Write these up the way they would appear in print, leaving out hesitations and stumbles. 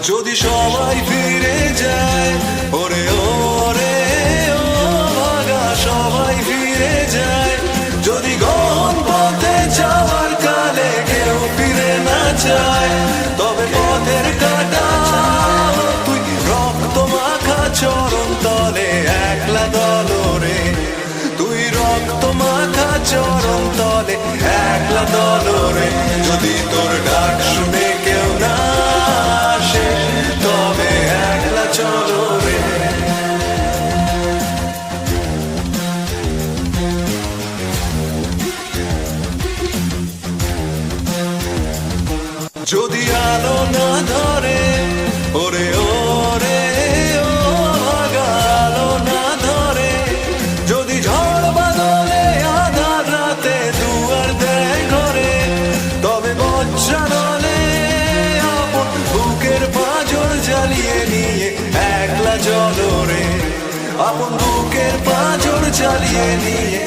যদি সবাই ফিরে যায়, ওরে ওরে ও ভাগা সবাই ফিরে যায়, যদি গহন পথে যাওয়ার কালে কেউ ফিরে না যায়, তবে পথের কাটা তুই রক্ত মাখা চরণ তলে একলা দলরে, তুই রক্ত মাখা চরণ তলে একলা দলরে, যদি তোর ডাক শুনে কেউ না আসে তবে একলা চলো রে। যদি আলো না ধরে, ওরে ওরে ও ভাগা আলো না ধরে, যদি ঝড় বাদলে আধার রাতে দুয়ার দেয় ঘরে, তবে বজ্রানলে আপন বুকের পাঁজর জ্বালিয়ে নিয়ে একলা চলো রে, আপন বুকের পাঁজর জ্বালিয়ে নিয়ে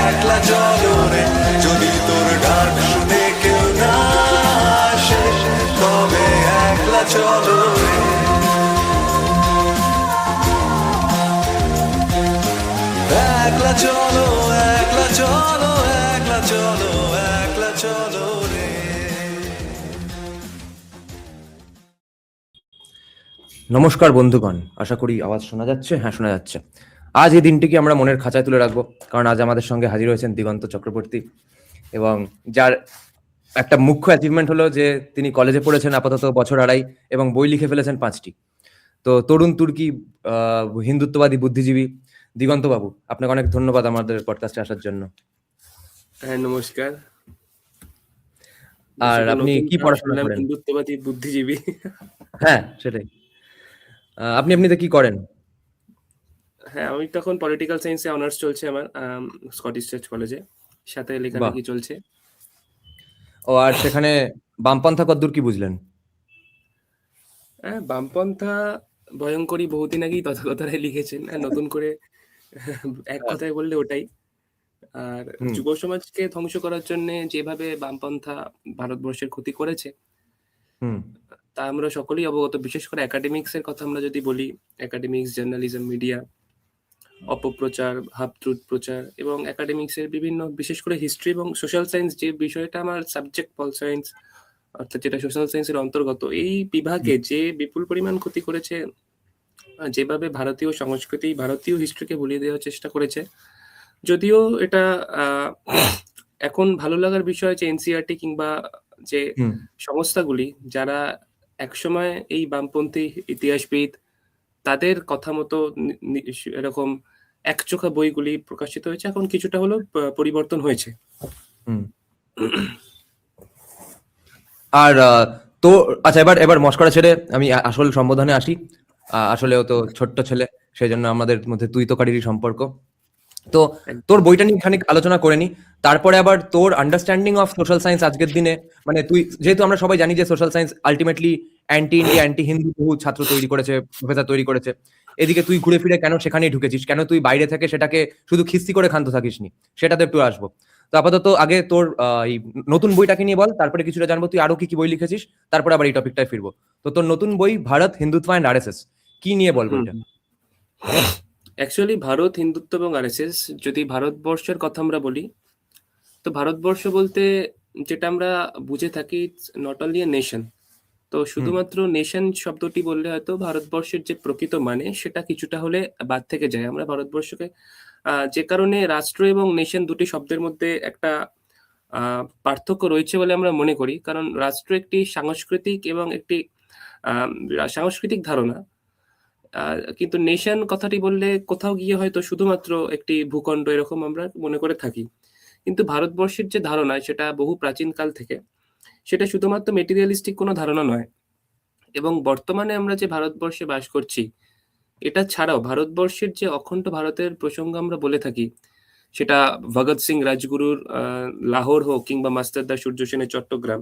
একলা চলো রে, যদি তোর ডাক শুনে কেউ না আসে তবে একলা চলো রে। একলা চলো, একলা চলো, একলা চলো, একলা চলো রে। নমস্কার বন্ধুগণ, আশা করি আওয়াজ শোনা যাচ্ছে। হ্যাঁ, শোনা যাচ্ছে। আজ এই দিনটিকে আমরা মনের খাঁচায় তুলে রাখবো, কারণ আজ আমাদের সঙ্গে হাজির হয়েছেন দিগন্ত চক্রবর্তী, এবং যার একটা মুখ্য অ্যাচিভমেন্ট হলো যে তিনি কলেজে পড়েছেন আপাতত বছর আড়াই এবং বই লিখে ফেলেছেন 5টি। তো তরুণ তুর্কি হিন্দুত্ববাদী বুদ্ধিজীবী দিগন্ত বাবু, আপনাকে অনেক ধন্যবাদ আমাদের পডকাস্টে আসার জন্য। হ্যাঁ, নমস্কার। আর আপনি কি পড়াশোনা করেন? হিন্দুত্ববাদী বুদ্ধিজীবী। হ্যাঁ, সেটাই। আপনি এমনিতে কি করেন? হ্যাঁ, আমি তখন পলিটিক্যাল সায়েন্সে অনার্স চলছে আমার স্কটিশ চার্চ কলেজে, সাথে লেখালেখি চলছে। ও, আর সেখানে বামপন্থা কদ্দূর কি বুঝলেন? হ্যাঁ, বামপন্থা ভয়ঙ্করী বহুদিন আগেই তথাকথায় লিখেছেন, নতুন করে এক কথায় বললে ওটাই। আর যুব সমাজকে ধ্বংস করার জন্য যেভাবে বামপন্থা ভারতবর্ষের ক্ষতি করেছে তা আমরা সকলেই অবগত। বিশেষ করে একাডেমিক্স এর কথা আমরা যদি বলি, একাডেমিক্স, জার্নালিজম, মিডিয়া, অপপ্রচার, হাফ ট্রুথ প্রচার এবং একাডেমিক্স এর বিভিন্ন, বিশেষ করে হিস্ট্রি এবং সোশ্যাল সায়েন্স, যে বিষয়টা আমার সাবজেক্ট, পল সায়েন্স অর্থাৎ যেটা সোশ্যাল সায়েন্সের অন্তর্গত, এই বিভাগে যে বিপুল পরিমাণ ক্ষতি করেছে, যেভাবে ভারতীয় সংস্কৃতি, ভারতীয় হিস্ট্রিকে ভুলিয়ে দেওয়ার চেষ্টা করেছে। যদিও এটা এখন ভালো লাগার বিষয় যে এনসিইআরটি কিংবা যে সংস্থাগুলি যারা একসময় এই বামপন্থী ইতিহাসবিদ, তাদের কথা মতো এরকম একচোখা বইগুলি প্রকাশিত হয়েছে, এখন কিছুটা হলো পরিবর্তন হয়েছে। আর তো আচ্ছা, এবার মস্করা ছেড়ে আমি আসল সম্বোধনে আসি। আসলেও তো ছোট্ট ছেলে, সেই জন্য আমাদের মধ্যে তুই তো কারিরই সম্পর্ক। তো তোর বইটা নিয়ে খানিক আলোচনা করে নি, তারপরে আবার তোর আন্ডারস্ট্যান্ডিং অফ সোশ্যাল সায়েন্স আজকের দিনে, মানে তুই যেহেতু আমরা সবাই জানি যে social science ultimately anti India, anti Hindu বহু ছাত্র তৈরি করেছে, প্রফেসর তৈরি করেছে। এদিকে তুই ঘুরে ফিরে কেন সেখানেই ঢুকেছিস, কেন তুই বাইরে থেকে সেটাকে শুধু খিস্তি করে ক্ষান্ত থাকিসনি, সেটাতে একটু আসবো। তো আপাতত আগে তোর এই নতুন বইটাকে নিয়ে বল, তারপরে কিছুটা জানবো তুই আরো কি কি বই লিখেছিস, তারপরে আবার এই টপিকটায় ফিরবো। তো তোর নতুন বই ভারত, হিন্দুত্ব অ্যান্ড আরএসএস, কি নিয়ে বল বইটা? অ্যাকচুয়ালি ভারত, হিন্দুত্ব এবং আরএসএস, যদি ভারতবর্ষের কথা আমরা বলি, তো ভারতবর্ষ বলতে যেটা আমরা বুঝে থাকি, নট অনলি এ নেশন। তো শুধুমাত্র নেশন শব্দটি বললে হয়তো ভারতবর্ষের যে প্রকৃত মানে সেটা কিছুটা হলে বাদ থেকে যায়। আমরা ভারতবর্ষকে যে কারণে রাষ্ট্র এবং নেশন দুটি শব্দের মধ্যে একটা পার্থক্য রয়েছে বলে আমরা মনে করি, কারণ রাষ্ট্র একটি সাংস্কৃতিক এবং একটি সাংস্কৃতিক ধারণা, কিন্তু নেশন কথাটি বললে কোথাও গিয়ে হয়তো শুধুমাত্র একটি ভূখণ্ড এরকম আমরা মনে করে থাকি। কিন্তু ভারতবর্ষের যে ধারণা, সেটা বহু প্রাচীনকাল থেকে, সেটা শুধুমাত্র মেটেরিয়ালিস্টিক কোনো ধারণা নয়। এবং বর্তমানে আমরা যে ভারতবর্ষে বাস করছি, এটা ছাড়াও ভারতবর্ষের যে অখণ্ড ভারতের প্রসঙ্গ আমরা বলে থাকি, সেটা ভগৎ সিং রাজগুরুর লাহোর হোক কিংবা মাস্টারদা সূর্য সেনের চট্টগ্রাম,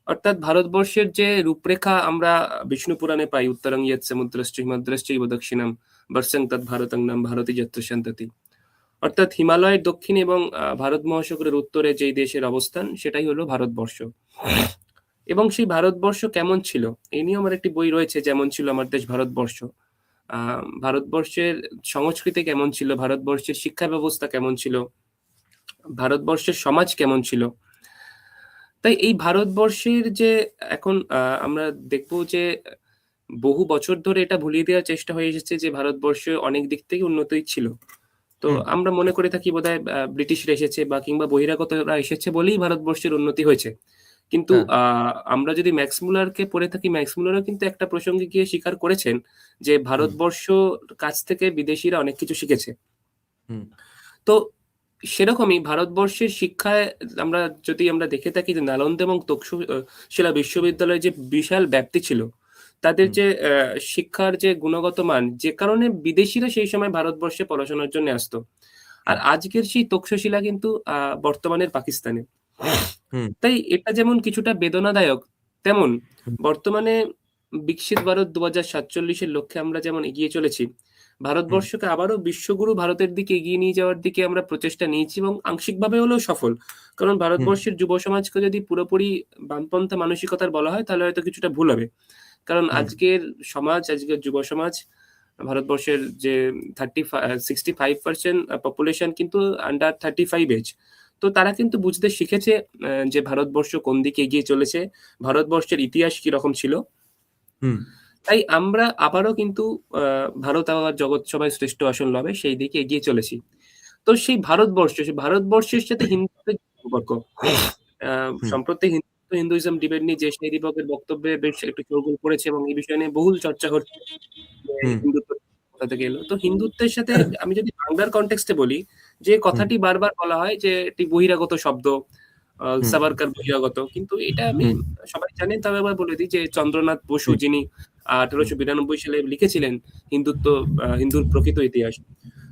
অর্থাৎ ভারতবর্ষের যে রূপরেখা আমরা বিষ্ণু পুরাণে পাই, উত্তরং ইয়ৎ সমুদ্রশ্চ হিমাদ্রশ্চৈব দক্ষিণাম বর্ষং তৎ ভারতং নাম ভারতী যত্র শান্ততি, অর্থাৎ হিমালয়ের দক্ষিণে এবং ভারত মহাসাগরের উত্তরে যেই দেশের অবস্থান, সেটাই হলো ভারতবর্ষ। এবং সেই ভারতবর্ষ কেমন ছিল এই নিয়ে আমার একটি বই রয়েছে, যেমন ছিল আমার দেশ ভারতবর্ষ। ভারতবর্ষের সংস্কৃতি কেমন ছিল, ভারতবর্ষের শিক্ষা ব্যবস্থা কেমন ছিল, ভারতবর্ষের সমাজ কেমন ছিল। তাই এই ভারতবর্ষের যে এখন আমরা দেখবো যে বহু বছর ধরে এটা ভুলিয়ে দেওয়ার চেষ্টা হয়ে এসেছে যে ভারতবর্ষ অনেক দিক থেকে উন্নতই ছিল। তো হুম। আমরা মনে করে থাকি বোধহয় ব্রিটিশরা এসেছে বা কিংবা বহিরাগতরা এসেছে বলেই ভারতবর্ষের উন্নতি হয়েছে। কিন্তু হ্যাঁ। আমরা যদি ম্যাক্স মুলারকে পড়ে থাকি, ম্যাক্স মুলারও কিন্তু একটা প্রসঙ্গে গিয়ে স্বীকার করেছেন যে হুম। ভারতবর্ষ কাছ থেকে বিদেশিরা অনেক কিছু শিখেছে। হুম। তো সেরকমই ভারতবর্ষের শিক্ষায় আমরা দেখে থাকি যে নালন্দা এবং তক্ষশিলা বিশ্ববিদ্যালয়ের যে বিশাল ব্যাপ্তি ছিল, তাদের হুম। যে শিক্ষার যে গুণগত মান, যে কারণে বিদেশিরা সেই সময় ভারতবর্ষে পড়াশোনার জন্য আসতো। আর আজকের সেই তক্ষশিলা কিন্তু বর্তমানের পাকিস্তানে। হুম। তাই এটা যেমন কিছুটা বেদনাদায়ক, তেমন হুম। বর্তমানে বিকশিত ভারত 2047 এর লক্ষ্যে আমরা যেমন এগিয়ে চলেছি, হুম। ভারতবর্ষকে আবারও বিশ্বগুরু ভারতের দিকে এগিয়ে নিয়ে যাওয়ার দিকে আমরা প্রচেষ্টা নিয়েছি এবং আংশিকভাবে হলেও সফল। কারণ হুম। ভারতবর্ষের যুব সমাজকে যদি পুরোপুরি বামপন্থা মানসিকতার বলা হয় তাহলে হয়তো কিছুটা ভুল হবে। কারণ হুম। আজকের সমাজ, আজকের যুব সমাজ, ভারতবর্ষের যে 65% পপুলেশন কিন্তু আন্ডার 35 এজ। তো তারা কিন্তু বুঝতে শিখেছে যে ভারতবর্ষ কোন দিকে এগিয়ে চলেছে, ভারতবর্ষের ইতিহাস কিরকম ছিল। হুম। তাই আমরা আবারও কিন্তু ভারত আবার জগৎ সভায় শ্রেষ্ঠ আসন লবে সেই দিকে এগিয়ে চলেছি। তো সেই ভারতবর্ষের সাথে হিন্দুত্বের সম্পর্ক। আ হুম। সম্প্রতি হিন্দুইজম ডিবেট নিয়ে যে সেই দীপকের বক্তব্যে বেশ একটু শোরগোল পড়েছে এবং এই বিষয় নিয়ে বহুল চর্চা হচ্ছে যে হুম। হিন্দুত্ব কোথা থেকে এলো। তো হিন্দুত্বের সাথে আমি যদি বাংলার কনটেক্সট এ বলি, যে হুম। কথাটি বারবার বলা হয় যে এটি বহিরাগত শব্দ, হুম। সাভারকার বহিরাগত। কিন্তু এটা আমি হুম। সবাই জানেন, তবে আবার বলে দিই যে চন্দ্রনাথ বসু হুম। যিনি হুম। 1892 সালে লিখেছিলেন হিন্দুত্ব, হিন্দুর প্রকৃত ইতিহাস।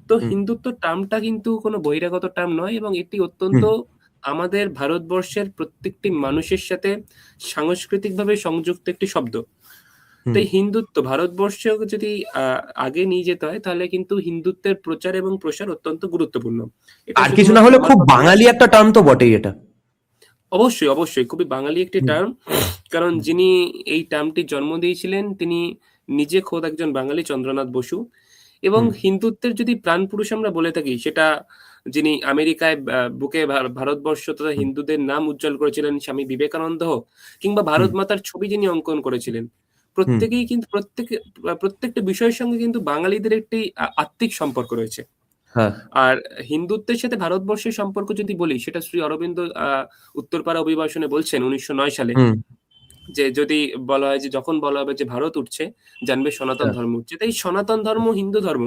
তো হুম। হিন্দুত্ব টার্মটা কিন্তু কোনো বহিরাগত টার্ম নয় এবং এটি অত্যন্ত হুম। আমাদের ভারতবর্ষের প্রত্যেকটি মানুষের সাথে সাংস্কৃতিকভাবে সংযুক্ত একটি শব্দ। হুম। তাই হিন্দুত্ব ভারতবর্ষেও যদি আ আগে নিয়ে যেতে হয় তাহলে কিন্তু হিন্দুত্বের প্রচার এবং প্রসার অত্যন্ত গুরুত্বপূর্ণ। এটা আর কিছু না শুধুমাত্র হলে আমার খুব কথা নয়। বাঙালি একটা টার্ম তো বটেই এটা। অবশ্যই, অবশ্যই খুবই বাঙালি একটি হুম। টার্ম। কারণ হুম। যিনি এই টার্মটির জন্ম দিয়েছিলেন তিনি নিজে খোদ একজন বাঙালি, চন্দ্রনাথ বসু। এবং হুম। হিন্দুত্বের যদি প্রাণপুরুষ আমরা বলে থাকি, সেটা যিনি আমেরিকায় বুকে ভারতবর্ষ তথা হুম। হিন্দুদের নাম উজ্জ্বল করেছিলেন স্বামী বিবেকানন্দ হোক, কিংবা হুম। ভারত মাতার ছবি যিনি অঙ্কন করেছিলেন। হুম। প্রত্যেকেই কিন্তু প্রত্যেকটা বিষয়ের সঙ্গে কিন্তু বাঙালিদের একটি আত্মিক সম্পর্ক রয়েছে। হ্যাঁ। আর হিন্দুত্বের সাথে ভারতবর্ষের সম্পর্ক যদি বলি, সেটা শ্রী অরবিন্দ উত্তরপাড়া অভিবাসনে বলছেন 1909 সালে, হুম। যে যদি বলা হয় যে যখন বলা হবে যে ভারত উঠছে, জানবে সনাতন হ্যাঁ। ধর্ম উঠছে। তাই সনাতন ধর্ম হিন্দু ধর্ম।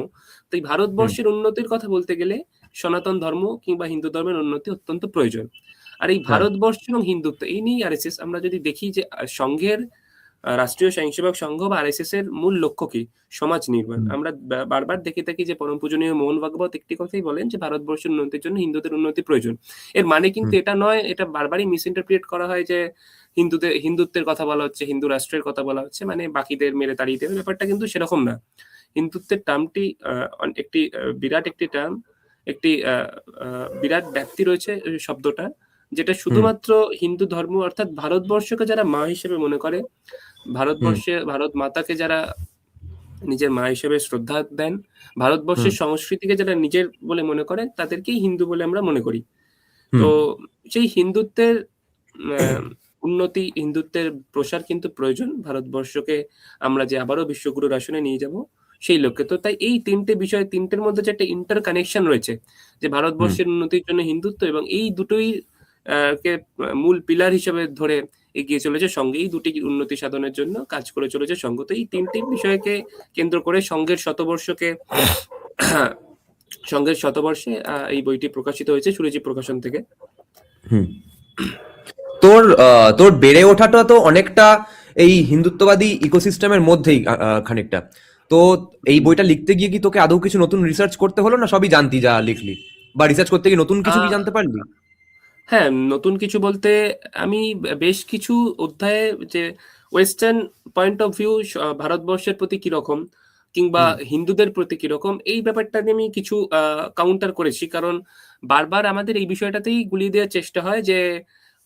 তাই হুম। ভারতবর্ষের উন্নতির কথা বলতে গেলে সনাতন ধর্ম কিংবা হিন্দু ধর্মের উন্নতি অত্যন্ত প্রয়োজন। আর এই হ্যাঁ। ভারতবর্ষ এবং হিন্দুত্ব এই নিয়েই আরএসএস, আমরা যদি দেখি যে সংঘের রাষ্ট্রীয় স্বয়ংসেবক সংঘ বা আরএসএস এর মূল লক্ষ্য কি? সমাজ নির্মাণ। হুম। আমরা বারবার দেখে থাকি যে পরম পূজনীয় মোহন ভাগবত একটি কথাই বলেন যে ভারতবর্ষের উন্নতির জন্য হিন্দুদের উন্নতি প্রয়োজন। এর মানে কিন্তু হুম। এটা নয়, এটা বারবারই মিসইন্টারপ্রিট করা হয় যে হিন্দুত্বের কথা বলা হচ্ছে, হিন্দু রাষ্ট্রের কথা বলা হচ্ছে, মানে বাকিদের মেরে তাড়িয়ে দেবে। ব্যাপারটা কিন্তু সেরকম না। হিন্দুত্বের টার্মটি একটি বিরাট একটি টার্ম, একটি বিরাট ব্যাপ্তি রয়েছে শব্দটা, যেটা হুম। শুধুমাত্র হিন্দু ধর্ম অর্থাৎ ভারতবর্ষকে যারা মা হিসেবে মনে করে, হুম। ভারত মাতাকে যারা নিজের মা হিসেবে শ্রদ্ধা দেন, হুম। ভারতবর্ষের সংস্কৃতিকে যারা নিজের বলে মনে করেন, তাদেরকেই হিন্দু বলে আমরা মনে করি। তো হুম। সেই হিন্দুত্বের আ উন্নতি, হিন্দুত্বের প্রসার কিন্তু প্রয়োজন। ভারতবর্ষকে আমরা যে আবারও বিশ্বগুরুর আসনে নিয়ে যাব, সেই লক্ষ্যে। তো তাই এই ৩ টে বিষয়, ৩ টের মধ্যে যে একটা ইন্টার কানেকশন রয়েছে, যে হুম। ভারতবর্ষের উন্নতির জন্য হিন্দুত্ব, এবং এই দুটোই কে মূল পিলার হিসেবে ধরে এগিয়ে চলেছে সংঘ। এই দুটি উন্নতি সাধনের জন্য কাজ করে চলেছে সংঘ। তো এই ৩ টি বিষয়কে কেন্দ্র করে সংঘের শতবর্ষকে সংঘের শতবর্ষে এই বইটি প্রকাশিত হয়েছে সুরুচি প্রকাশন থেকে। হুম। তোর তোর বেড়ে ওঠাটা তো অনেকটা এই হিন্দুত্ববাদী ইকোসিস্টেমের মধ্যেই খানিকটা। তো এই বইটা লিখতে গিয়ে কি তোকে আদৌ কিছু নতুন রিসার্চ করতে হলো, না সবই জানতি যা লিখলি? বা রিসার্চ করতে গিয়ে নতুন আ কিছু কি জানতে পারলি? হ্যাঁ, নতুন কিছু বলতে আমি বেশ কিছু অধ্যায়ে যে ওয়েস্টার্ন পয়েন্ট অফ ভিউ ভারতবর্ষের প্রতি কিরকম, কিংবা হুম। হিন্দুদের প্রতি কিরকম, এই ব্যাপারটা নিয়ে আমি কিছু কাউন্টার করেছি। কারণ বারবার আমাদের এই বিষয়টাতেই গুলিয়ে দেওয়ার চেষ্টা হয় যে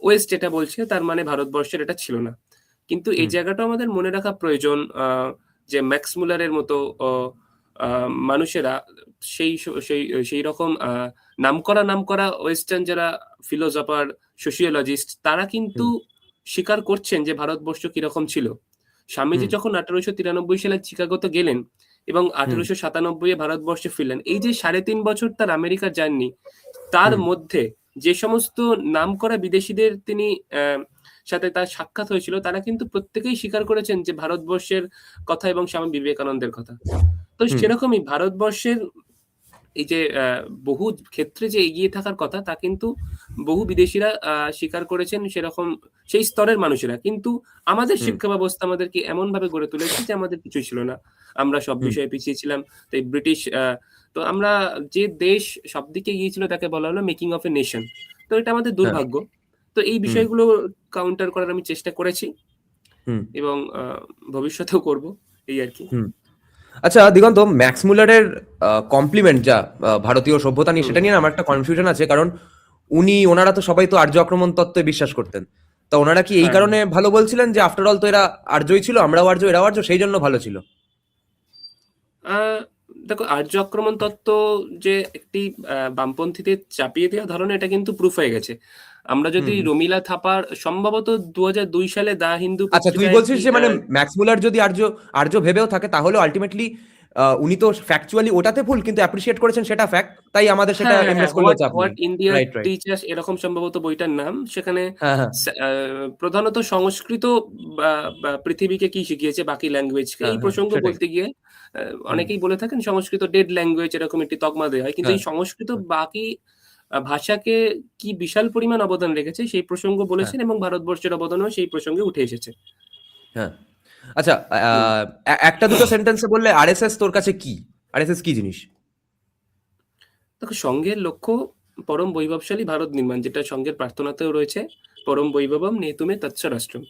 ওয়েস্ট এটা বলছে, তার মানে ভারতবর্ষের এটা ছিল না। কিন্তু এই হুম জায়গাটা আমাদের মনে রাখা প্রয়োজন, যে ম্যাক্স মুলারের মতো মানুষেরা সেই রকম নামকরা ওয়েস্টার্ন যারা ফিলোসফার, সোশিওলজিস্ট, তারা কিন্তু হুম স্বীকার করছেন যে ভারতবর্ষ কিরকম ছিল। স্বামীজি হুম যখন 1893 সালে চিকাগোতে গেলেন এবং হুম 1897 এ ভারতবর্ষে ফিরলেন, এই যে 3.5 বছর তার আমেরিকা জার্নি, তার হুম মধ্যে যে সমস্ত নামকরা বিদেশীদের তিনি সাথে তার সাক্ষাৎ হয়েছিল, তারা কিন্তু প্রত্যেকেই স্বীকার করেছেন যে ভারতবর্ষের কথা এবং স্বামী বিবেকানন্দের কথা। তো হুম সেরকমই ভারতবর্ষের এই যে বহু ক্ষেত্রে যে এগিয়ে থাকার কথা, তা কিন্তু বহু বিদেশীরা স্বীকার করেছেন, সেরকম সেই স্তরের মানুষেরা। কিন্তু আমাদের হুম শিক্ষা ব্যবস্থা আমাদেরকে এমনভাবে গড়ে তুলেছে যে আমাদের কিছুই ছিল না। আমরা সব হুম বিষয়ে পিছিয়ে ছিলাম। তো এই ব্রিটিশ তো আমরা যে দেশ সবদিকে এগিয়ে ছিল তাকে বলা হলো মেকিং অফ এ নেশন। তো এটা আমাদের হ্যাঁ দুর্ভাগ্য। তো এই হুম বিষয়গুলো কাউন্টার করার আমি চেষ্টা করেছি হুম এবং ভবিষ্যতেও করব, এই আরকি। হুম আচ্ছা দিগন্ত, ম্যাক্স মুলারের কমপ্লিমেন্ট যা ভারতীয় সভ্যতা নিয়ে, হুম, সেটা নিয়ে না আমার একটা কনফিউশন আছে। কারণ ওনারা তো সবাই তো আর্য আক্রমণ তত্ত্বে বিশ্বাস করতেন। তা ওনারা কি এই হ্যাঁ, হ্যাঁ। কারণে ভালো বলছিলেন যে আফটার অল তো এরা আর্যই ছিল, আমরাও আর্য এরাও আর্য, সেই জন্য ভালো ছিল? আ দেখো, আর্য আক্রমণ তত্ত্ব যে একটি বামপন্থীদের চাপিয়ে দেওয়া ধারণা, এটা কিন্তু প্রুফ হয়ে গেছে। আমরা হুম যদি হুম রমিলা থাপার সম্ভবত 2002 সালে দ্য হিন্দু আচ্ছা, তুই পত্রিকায় বলছিস একটি যে মানে ম্যাক্স মুলার যদি আর্য আর্য ভেবেও থাকে, তাহলে আলটিমেটলি উনি তো ফ্যাকচুয়ালি ওটাতে ভুল, কিন্তু অ্যাপ্রিসিয়েট করেছেন সেটা ফ্যাক্ট, তাই আমাদের সেটা হ্যাঁ, হ্যাঁ, হ্যাঁ। এমব্রেস করলেও হোয়াট চাপ নেই। What India right right teachers, এরকম সম্ভবত বইটার নাম। সেখানে হ্যাঁ হ্যাঁ প্রধানত সংস্কৃত বা বা পৃথিবীকে কি শিখিয়েছে বাকি ল্যাঙ্গুয়েজকে, হ্যাঁ এই হ্যাঁ প্রসঙ্গ সেটাই। বলতে গিয়ে হুম অনেকেই বলে থাকেন সংস্কৃত ডেড ল্যাঙ্গুয়েজ, এরকম একটি তকমা দেয়া হয়। কিন্তু হ্যাঁ এই সংস্কৃত হ্যাঁ বাকি ভাষাকে কি বিশাল পরিমাণ অবদান রেখেছে, সেই প্রসঙ্গ হ্যাঁ বলেছেন এবং ভারতবর্ষের অবদানও সেই প্রসঙ্গে উঠে এসেছে। হ্যাঁ। আচ্ছা, হুম। একটা দুটো সেন্টেন্সে বললে আরএসএস তোর কাছে কি? আরএসএস কি জিনিস? দেখো, সংঘের লক্ষ্য পরম বৈভবশালী ভারত নির্মাণ, যেটা সংঘের প্রার্থনাতেও রয়েছে, পরম বৈভবম নেতুমে তৎস রাষ্ট্রম।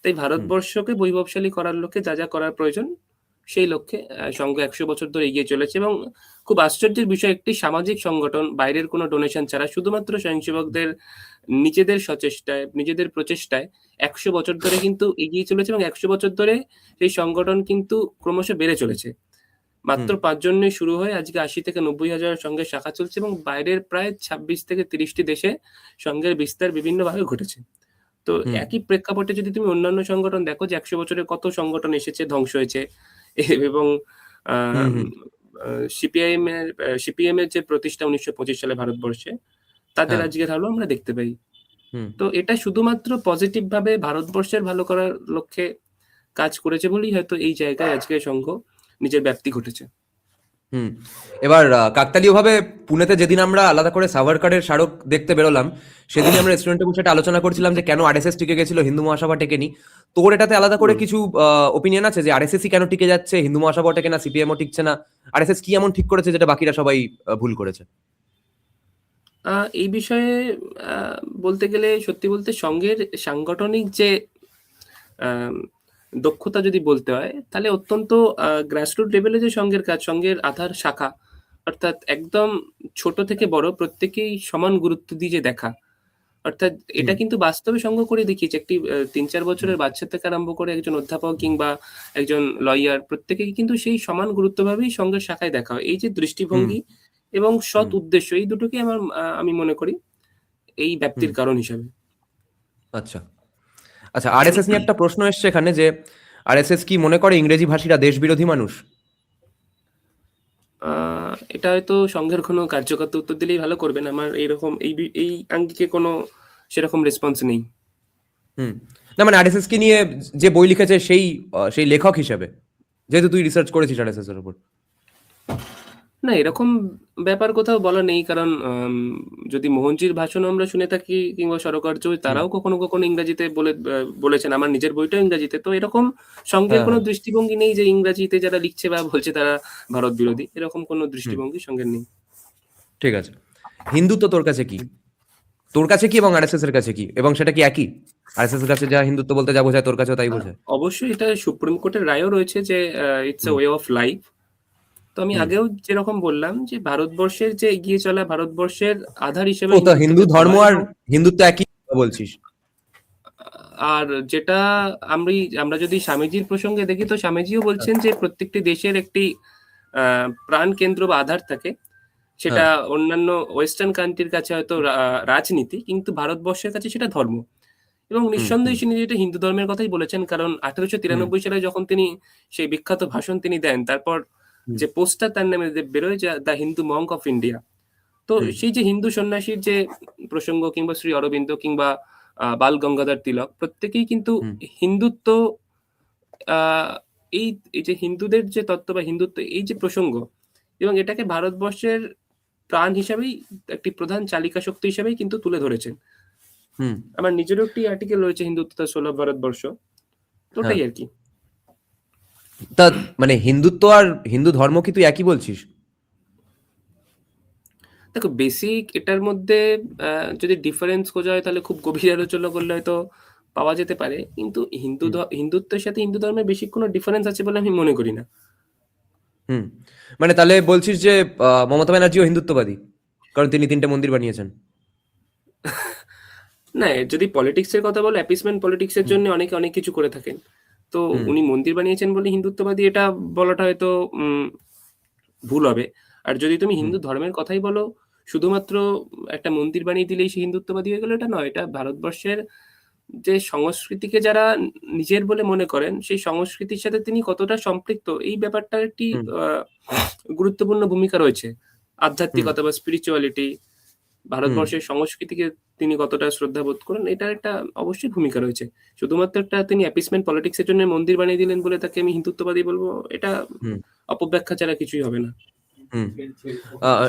তাই হুম ভারতবর্ষকে বৈভবশালী করার লক্ষ্যে যা যা করার প্রয়োজন, সেই লক্ষ্যে সংঘ 100 বছর ধরে এগিয়ে চলেছে। এবং খুব আশ্চর্যের বিষয়, একটি সামাজিক সংগঠন বাইরের কোনো ডোনেশন ছাড়া শুধুমাত্র স্বয়ংসেবকদের নিজেদের সচেষ্টায়, নিজেদের প্রচেষ্টায় 100 বছর ধরে কিন্তু এগিয়ে চলেছে এবং 100 বছর ধরে সেই সংগঠন কিন্তু ক্রমশ বেড়ে চলেছে। হুম মাত্র ৫ জন নিয়ে শুরু হয়ে আজকে ৮০ থেকে ৯০,০০০ সংঘের শাখা চলছে এবং বাইরের প্রায় ২৬ থেকে ৩০টি দেশে সংঘের বিস্তার বিভিন্নভাবে ঘটেছে। তো হুম একই প্রেক্ষাপটে যদি তুমি অন্যান্য সংগঠন দেখো, যে ১০০ বছরে কত সংগঠন এসেছে, ধ্বংস হয়েছে এবং হুম আম হুম আ সিপিএম এর যে প্রতিষ্ঠা ১৯২৫ সালে ভারতবর্ষে, তাদের হ্যাঁ আজকের হালও আমরা দেখতে পাই। হুম তো এটা শুধুমাত্র পজিটিভ ভাবে ভারতবর্ষের ভালো করার লক্ষ্যে কাজ করেছে বলেই হয়তো এই জায়গায় আজকে সংঘ নিজের ব্যাপ্তি ঘটেছে। হুম এবার কাকতালীয়ভাবে পুনেতে যেদিন আমরা আলাদা করে সাভারকারের স্মারক দেখতে বেরোলাম, সেদিনই আমরা রেস্টুরেন্টে বসে একটা আলোচনা করছিলাম যে কেন আরএসএস টিকে গেছিল, হিন্দু মহাসভা টেকেনি। তোর এটাতে আলাদা করে হুম। কিছু ওপিনিয়ন আছে যে আরএসএসই কেন টিকে যাচ্ছে, হিন্দু মহাসভা টেকে না, সিপিএমও টিকছে না? আরএসএস কি এমন ঠিক করেছে যেটা বাকিরা সবাই ভুল করেছে? এই বিষয়ে আ বলতে গেলে, সত্যি বলতে সংঘের সাংগঠনিক যে আম দক্ষতা যদি বলতে হয়, তাহলে অত্যন্ত গ্রাসরুট লেভেলে যে সংঘের কাজ, সংঘের আধার শাখা, অর্থাৎ একদম ছোট থেকে বড় প্রত্যেকেই সমান গুরুত্ব দিয়ে যে দেখা। অর্থাৎ হুম এটা কিন্তু বাস্তবে সংঘ করে দেখিয়েছে। একটি ৩-৪ হুম বছরের বাচ্চা থেকে আরম্ভ করে একজন অধ্যাপক কিংবা একজন লয়ার, প্রত্যেকেই কিন্তু সেই সমান গুরুত্বভাবেই সংঘের শাখায় দেখা হয়। এই যে হুম দৃষ্টিভঙ্গি এবং সৎ হুম উদ্দেশ্য, এই দুটোকেই আমি মনে করি এই হুম ব্যাপ্তির কারণ হিসাবে। আচ্ছা আচ্ছা, আরএসএস নিয়ে একটা প্রশ্ন এসছে এখানে যে আরএসএস কি মনে করে ইংরেজি ভাষীরা দেশবিরোধী মানুষ? আ এটা হয়তো সংঘের কোনো কার্যকর্তা উত্তর দিলেই ভালো করবেন। আমার এইরকম এই আঙ্গিকে কোনো সেরকম রেসপন্স নেই। হুম না মানে আরএসএস কে নিয়ে যে বই লিখেছে সেই লেখক হিসেবে, যেহেতু তুই রিসার্চ করেছিস আরএসএস এর উপর। না, এরকম ব্যাপার কোথাও বলা নেই। কারণ যদি মোহনজির ভাষণও আমরা শুনে থাকি কিংবা সরকার্য, হুম তারাও কখনো, কখনো ইংরেজিতে বলেছেন। আমার নিজের বইটাও ইংরেজিতে। তো এরকম সংঘের হ্যাঁ কোনো হ্যাঁ দৃষ্টিভঙ্গি নেই যে ইংরাজিতে যারা লিখছে বা বলছে তারা ভারত বিরোধী। এরকম কোনো হুম দৃষ্টিভঙ্গি সংঘের নেই। ঠিক আছে। হিন্দুত্ব তোর কাছে কি? তোর কাছে কি এবং আরএসএস এর কাছে কি, এবং সেটা কি একই? আরএসএস এর কাছে যা হিন্দুত্ব বলতে যা বোঝায়, তোর কাছেও তাই আ বোঝায়? অবশ্যই এটা সুপ্রিম কোর্টের রায়ও রয়েছে যে it's a hmm way of life. তো আমি হুম আগেও যেরকম বললাম যে ভারতবর্ষের যে এগিয়ে চলা, ভারতবর্ষের আধার হিসেবে ও তা হিন্দু হিন্দুত্বকে ধর্ম ভাবা আর এবং হিন্দুত্ব একই বলছিস? আর যেটা আমরা যদি স্বামীজির প্রসঙ্গে দেখি, তো স্বামীজিও বলছেন যে প্রত্যেকটি দেশের একটি প্রাণ কেন্দ্র বা আধার থাকে, সেটা হ্যাঁ অন্যান্য ওয়েস্টার্ন কান্ট্রির কাছে হয়তো রাজনীতি, কিন্তু ভারতবর্ষের কাছে সেটা ধর্ম। এবং হুম হুম নিঃসন্দেহে তিনি যেটা হিন্দু ধর্মের কথাই বলেছেন, কারণ 1893 সালে যখন তিনি সেই বিখ্যাত ভাষণ তিনি দেন, তারপর হুম যে পোস্টার তার নামে যে বেরোয়, যে the Hindu Monk of India, তো হুম সেই যে হিন্দু সন্ন্যাসীর যে প্রসঙ্গ, কিংবা শ্রী অরবিন্দ, কিংবা বাল গঙ্গাধর তিলক, প্রত্যেকেই কিন্তু হুম হিন্দুত্ব, আহ, এই এই যে হিন্দুদের যে তত্ত্ব বা হিন্দুত্ব, এই যে প্রসঙ্গ, এবং এটাকে ভারতবর্ষের প্রাণ হিসাবেই, একটি প্রধান চালিকা শক্তি হিসাবেই কিন্তু তুলে ধরেছেন। হুম আমার নিজেরও একটি আর্টিকেল রয়েছে, হিন্দুত্ব তার সুলভ ভারতবর্ষ, তো হ্যাঁ। ওটাই আর কি। তা মানে হিন্দুত্ব আর হিন্দু ধর্ম কি তুই একই বলছিস? দেখো, বেসিক এটার মধ্যে যদি ডিফারেন্স খোঁজা হয়, তাহলে খুব গভীর আলোচনা করলে হয়তো পাওয়া যেতে পারে, কিন্তু হুম হিন্দুত্বের সাথে হিন্দু ধর্মের বেশি কোনো ডিফারেন্স আছে বলে আমি মনে করি না। হুম মানে তাহলে বলছিস যে মমতা ব্যানার্জিও হিন্দুত্ববাদী, কারণ তিনি 3টে মন্দির বানিয়েছেন। না, যদি পলিটিক্সের কথা বলো, অ্যাপিসমেন্ট পলিটিক্সের হুম জন্য অনেকে অনেক কিছু করে থাকেন। তো হুম উনি মন্দির বানিয়েছেন বলে হিন্দুত্ববাদী, এটা বলাটা হয়তো ভুল হবে। আর যদি তুমি হুম হিন্দু ধর্মের কথাই বলো, শুধুমাত্র একটা মন্দির বানিয়ে দিলেই সে হিন্দুত্ববাদী হয়ে গেল, এটা নয়। এটা ভারতবর্ষের যে সংস্কৃতিকে যারা নিজের বলে মনে করেন, সেই সংস্কৃতির সাথে তিনি কতটা সম্পৃক্ত, এই ব্যাপারটার একটি হুম গুরুত্বপূর্ণ ভূমিকা রয়েছে। হুম আধ্যাত্মিকতা বা স্পিরিচুয়ালিটি, হুম ভারতবর্ষের সংস্কৃতিকে তিনি কতটা শ্রদ্ধা বোধ করেন, এটার একটা অবশ্যই ভূমিকা রয়েছে। শুধুমাত্র একটা তিনি অ্যাপিসমেন্ট পলিটিক্সের জন্য মন্দির বানিয়ে দিলেন বলে তাকে আমি হিন্দুত্ববাদী বলবো, এটা হুম অপব্যাখ্যা ছাড়া কিছুই হবে না। হুম আহ,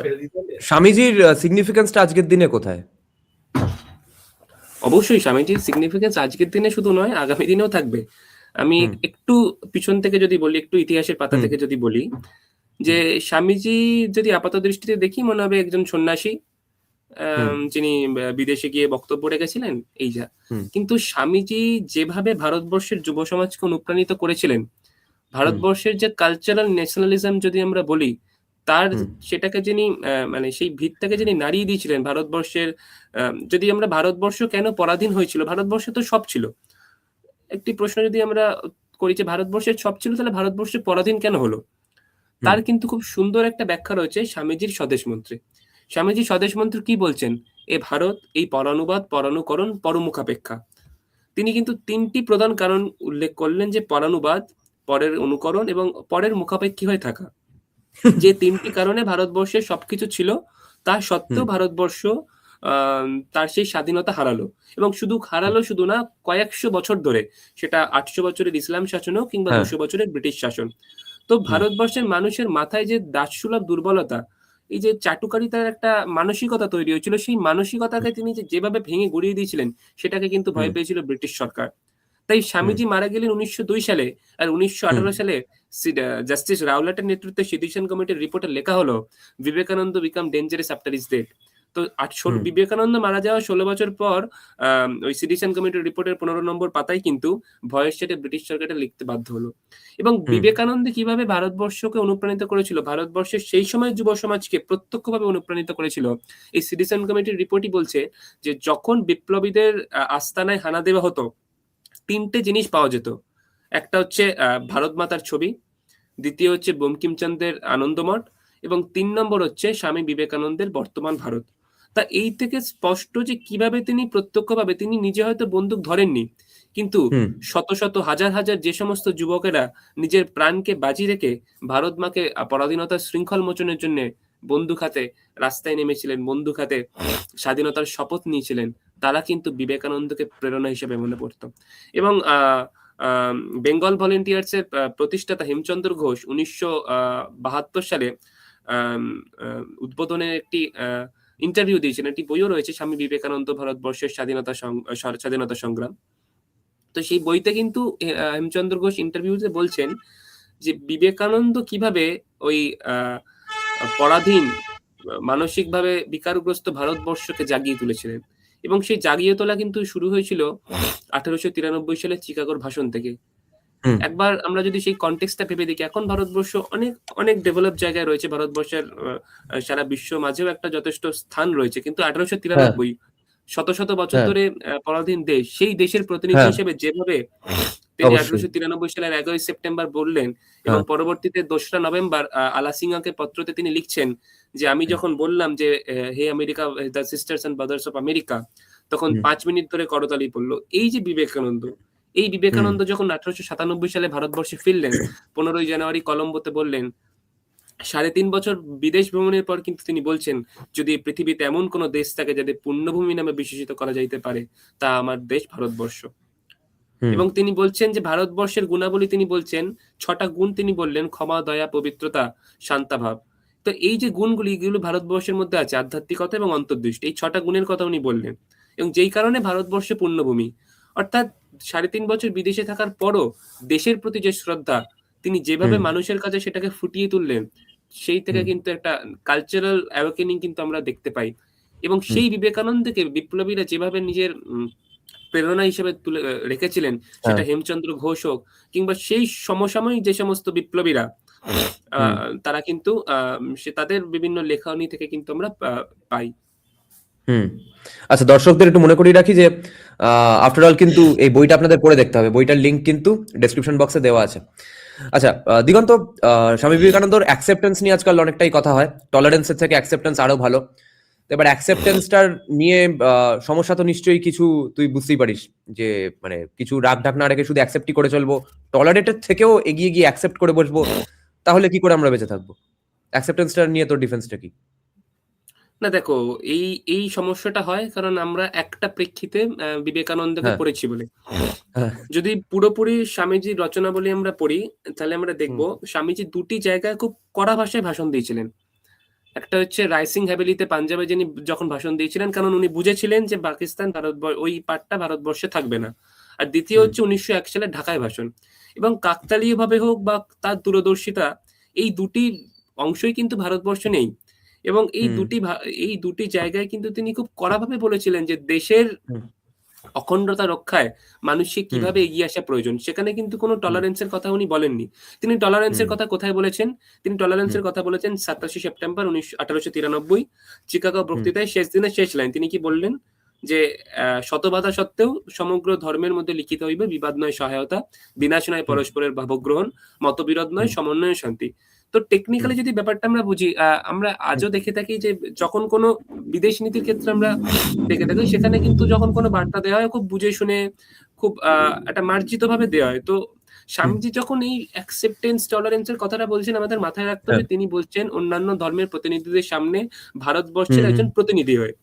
স্বামীজির সিগনিফিকেন্সটা আজকের দিনে কোথায়? অবশ্যই স্বামীজির সিগনিফিকেন্স আজকের দিনে শুধু নয়, আগামী দিনেও থাকবে। আমি হুম একটু পিছন থেকে যদি বলি, একটু ইতিহাসের পাতা হুম থেকে যদি বলি, যে হুম স্বামীজি যদি আপাত দৃষ্টিতে দেখি, মনে হবে একজন সন্ন্যাসী, হুম যিনি বিদেশে গিয়ে বক্তব্য রেখেছিলেন, এই যা। হুম কিন্তু স্বামীজি যেভাবে ভারতবর্ষের যুব সমাজকে অনুপ্রাণিত করেছিলেন, হুম ভারতবর্ষের যে কালচারাল ন্যাশনালিজম যদি আমরা বলি, তার হুম সেটাকে যিনি মানে সেই ভিতটাকে যিনি নাড়িয়ে দিয়েছিলেন ভারতবর্ষের। যদি আমরা ভারতবর্ষ কেন পরাধীন হয়েছিল, ভারতবর্ষে তো সব ছিল। একটি প্রশ্ন যদি আমরা করি যে ভারতবর্ষের সব ছিল, তাহলে ভারতবর্ষে পরাধীন কেন হলো? হুম তার কিন্তু খুব সুন্দর একটা ব্যাখ্যা রয়েছে স্বামীজির স্বদেশ মন্ত্রে। স্বামীজি স্বদেশ মন্ত্র কি বলছেন? এ ভারত এই পরানুবাদ, পরানুকরণ, পরমুখাপেক্ষা। তিনি কিন্তু 3টি প্রধান কারণ উল্লেখ করলেন, যে পরানুবাদ, পরের অনুকরণ এবং পরের মুখাপেক্ষী হয়ে থাকা। যে 3টি কারণে ভারতবর্ষের সবকিছু ছিল, তা হুম সত্ত্বেও ভারতবর্ষ তার সেই স্বাধীনতা হারালো। এবং শুধু হারালো শুধু না, কয়েকশো বছর ধরে, সেটা 800 বছরের ইসলাম শাসন হোক কিংবা হ্যাঁ 200 বছরের ব্রিটিশ শাসন, তো হুম ভারতবর্ষের মানুষের মাথায় যে দাসসুলভ দুর্বলতা, এই যে চাটুকারিতার একটা মানসিকতা তৈরি হয়েছিল, সেই মানসিকতাকে তিনি যেভাবে ভেঙে গুড়িয়ে দিয়েছিলেন, সেটাকে কিন্তু হুম ভয় পেয়েছিল ব্রিটিশ সরকার। তাই হুম স্বামীজি মারা গেলেন 1902 সালে। আর হুম 1918 সালে জাস্টিস রাওলাটের নেতৃত্বে সিটিজেন কমিটির রিপোর্টে লেখা হলো, Vivekananda become dangerous after is death. তো হুম বিবেকানন্দ মারা যাওয়ার 16 বছর পর ওই সিটিজেন কমিটির রিপোর্টের 15 নম্বর পাতায় কিন্তু ভয়ের সাথে ব্রিটিশ সরকারটা লিখতে বাধ্য হলো। এবং হুম বিবেকানন্দ কিভাবে ভারতবর্ষকে অনুপ্রাণিত করেছিল, ভারতবর্ষের সেই সময় যুব সমাজকে প্রত্যক্ষভাবে অনুপ্রাণিত করেছিল, এই সিটিজেন কমিটির রিপোর্টই বলছে, যে যখন বিপ্লবীদের আস্তানায় হানা দেওয়া হতো, 3টে জিনিস পাওয়া যেত। একটা হচ্ছে ভারত মাতার ছবি, দ্বিতীয় হচ্ছে বঙ্কিমচন্দ্রের আনন্দমঠ, এবং 3 নম্বর হচ্ছে স্বামী বিবেকানন্দের বর্তমান ভারত। তা এই থেকে স্পষ্ট যে কিভাবে তিনি প্রত্যক্ষভাবে, তিনি নিজে হয়তো বন্দুক ধরেননি, কিন্তু হুম শত শত হাজার হাজার যে সমস্ত যুবকেরা নিজের প্রাণকে বাজি রেখে ভারত মাকে পরাধীনতার শৃঙ্খল মোচনের জন্য বন্দুক হাতে রাস্তায় নেমেছিলেন, বন্দুক হাতে স্বাধীনতার শপথ নিয়েছিলেন, তারা কিন্তু বিবেকানন্দকে প্রেরণা হিসেবে মনে পড়তো। এবং বেঙ্গল ভলেন্টিয়ার্স এর প্রতিষ্ঠাতা হেমচন্দ্র ঘোষ 1972 সালে উদ্বোধনের একটি ইন্টারভিউ দিয়েছিলেন। একটি বইও রয়েছে, স্বামী বিবেকানন্দ ভারতবর্ষের স্বাধীনতা সংগ্রাম। তো সেই বইতে কিন্তু হেমচন্দ্র ঘোষ ইন্টারভিউতে বলছেন যে বিবেকানন্দ কিভাবে ওই পরাধীন, মানসিকভাবে বিকারগ্রস্ত ভারতবর্ষকে জাগিয়ে তুলেছিলেন। এবং সেই জাগিয়ে তোলা কিন্তু শুরু হয়েছিল 1893 সালে চিকাগোর ভাষণ থেকে। হুম একবার আমরা যদি সেই কনটেক্সটটা ভেবে দেখি, এখন ভারতবর্ষ অনেক অনেক ডেভেলপ জায়গায় রয়েছে, ভারতবর্ষের সারা বিশ্ব মাঝেও একটা যথেষ্ট স্থান রয়েছে, কিন্তু হ্যাঁ 1893 শত শত বছর হ্যাঁ ধরে পরাধীন দেশ, সেই দেশের প্রতিনিধি হ্যাঁ হিসেবে যেভাবে তিনি অবশ্যই 1893 সালের 11ই সেপ্টেম্বর বললেন এবং হ্যাঁ পরবর্তীতে 2রা নভেম্বর আলাসিঙ্গাকে পত্রতে তিনি লিখছেন যে, "আমি হুম যখন বললাম যে, হে America, the sisters and brothers of America", তখন হুম 5 মিনিট ধরে করতালি পড়ল। এই যে বিবেকানন্দ, এই হুম বিবেকানন্দ যখন 1897 সালে ভারতবর্ষে ফিরলেন, 15ই জানুয়ারি কলম্বোতে বললেন, 3.5 বছর বিদেশ ভ্রমণের পর কিন্তু তিনি বলছেন, "যদি পৃথিবীতে এমন কোন দেশ থাকে যাদের পুণ্যভূমি নামে বিশেষিত করা যাইতে পারে, তা আমার দেশ ভারতবর্ষ।" হুম এবং তিনি বলছেন যে ভারতবর্ষের গুণাবলী তিনি বলছেন, ৬ টা গুণ তিনি বললেন, ক্ষমা, দয়া, পবিত্রতা, শান্তাভাব। তো এই যে গুণগুলি এগুলো ভারতবর্ষের মধ্যে আছে, আধ্যাত্মিকতা এবং অন্তর্দৃষ্টি। এই ৬ টা গুণের কথা উনি বললেন। এবং যেই কারণে ভারতবর্ষে পুণ্যভূমি। অর্থাৎ ৩.৫ বছর বিদেশে থাকার পরও দেশের প্রতি যে শ্রদ্ধা, তিনি যেভাবে হুম মানুষের কাছে সেটাকে ফুটিয়ে তুললেন, সেই থেকে হুম কিন্তু একটা কালচারাল অ্যাওয়েকেনিং কিন্তু আমরা দেখতে পাই। এবং হুম সেই বিবেকানন্দকে বিপ্লবীরা যেভাবে নিজের প্রেরণা হিসেবে তুলে রেখেছিলেন, হ্যাঁ সেটা হেমচন্দ্র ঘোষ হোক কিংবা সেই সমসাময়িক যে সমস্ত বিপ্লবীরা, আ হুম তারা কিন্তু তাদের বিভিন্ন লেখনী থেকে কিন্তু আমরা পাই। হুম আচ্ছা, দর্শকদের একটু মনে করিয়ে রাখি যে আফটার অল কিন্তু এই বইটা আপনাদের পড়ে দেখতে হবে। বইটার লিঙ্ক কিন্তু ডেসক্রিপশন বক্সে দেওয়া আছে। আচ্ছা দিগন্ত, স্বামী বিবেকানন্দর অ্যাকসেপ্টেন্স নিয়ে আজকাল অনেকটাই কথা হয়। টলারেন্সের থেকে অ্যাকসেপ্টেন্স আরো ভালো। তো এবার অ্যাকসেপ্টেন্সটার নিয়ে সমস্যা তো নিশ্চয়ই কিছু তুই বুঝতেই পারিস যে মানে কিছু রাগ ঢাক না রেখে শুধু অ্যাকসেপ্টই করে চলবো, টলারেটের থেকেও এগিয়ে গিয়ে অ্যাকসেপ্ট করে বসবো, তাহলে কি করে আমরা বেঁচে থাকবো? অ্যাকসেপ্টেন্সটা নিয়ে তোর ডিফেন্সটা কি? না দেখো, এই এই সমস্যাটা হয় কারণ আমরা একটা প্রেক্ষিতে বিবেকানন্দকে হ্যাঁ পড়েছি বলে। হ্যাঁ যদি পুরোপুরি স্বামীজির রচনাবলী আমরা পড়ি, তাহলে আমরা দেখব হুম স্বামীজি ২ টি জায়গায় খুব কড়া ভাষায় ভাষণ দিয়েছিলেন। একটা হচ্ছে রাইসিং হ্যাভেলিতে পাঞ্জাবে যিনি যখন ভাষণ দিয়েছিলেন, কারণ উনি বুঝেছিলেন যে পাকিস্তান ওই পার্টটা ভারতবর্ষে থাকবে না। আর দ্বিতীয় হুম হচ্ছে ১৯০১ সালে ঢাকায় ভাষণ। এবং কাকতালীয়ভাবে হোক বা তার দূরদর্শিতা, এই ২ টি অংশই কিন্তু ভারতবর্ষে নেই। এবং হুম এই ২ টি জায়গায় কিন্তু তিনি খুব কড়াভাবে বলেছিলেন যে দেশের হুম অখণ্ডতা রক্ষায় মানুষকে হুম কিভাবে এগিয়ে আসা প্রয়োজন। সেখানে কিন্তু কোনো হুম টলারেন্স এর কথা উনি বলেননি। তিনি টলারেন্স এর হুম কথা কোথায় বলেছেন? তিনি টলারেন্স হুম এর কথা বলেছেন ২৭শে সেপ্টেম্বর ১৮৯৩ চিকাগো হুম বক্তৃতায় শেষ দিনের শেষ লাইন। তিনি কি বললেন? যে "শত বাধা সত্ত্বেও সমগ্র ধর্মের মধ্যে লিখিত হইবে বিবাদ নয় সহায়তা, বিনাশ নয় হুম পরস্পরের ভাবগ্রহণ, মতবিরোধ নয় হুম সমন্বয় শান্তি।" তো হুম টেকনিক্যালি যদি ব্যাপারটা আমরা বুঝি, আমরা হুম আজও দেখে থাকি যে যখন কোনো বিদেশ নীতির ক্ষেত্রে আমরা দেখে থাকি, সেখানে কিন্তু যখন কোনো বার্তা দেওয়া হয় খুব বুঝে শুনে, খুব একটা মার্জিতভাবে দেওয়া হয়। তো হুম স্বামীজি যখন এই অ্যাকসেপ্টেন্স, টলারেন্স এর কথাটা বলছেন, আমাদের মাথায় রাখতে হ্যাঁ হবে তিনি বলছেন অন্যান্য ধর্মের প্রতিনিধিদের সামনে হুম ভারতবর্ষের হুম একজন প্রতিনিধি হয়ে।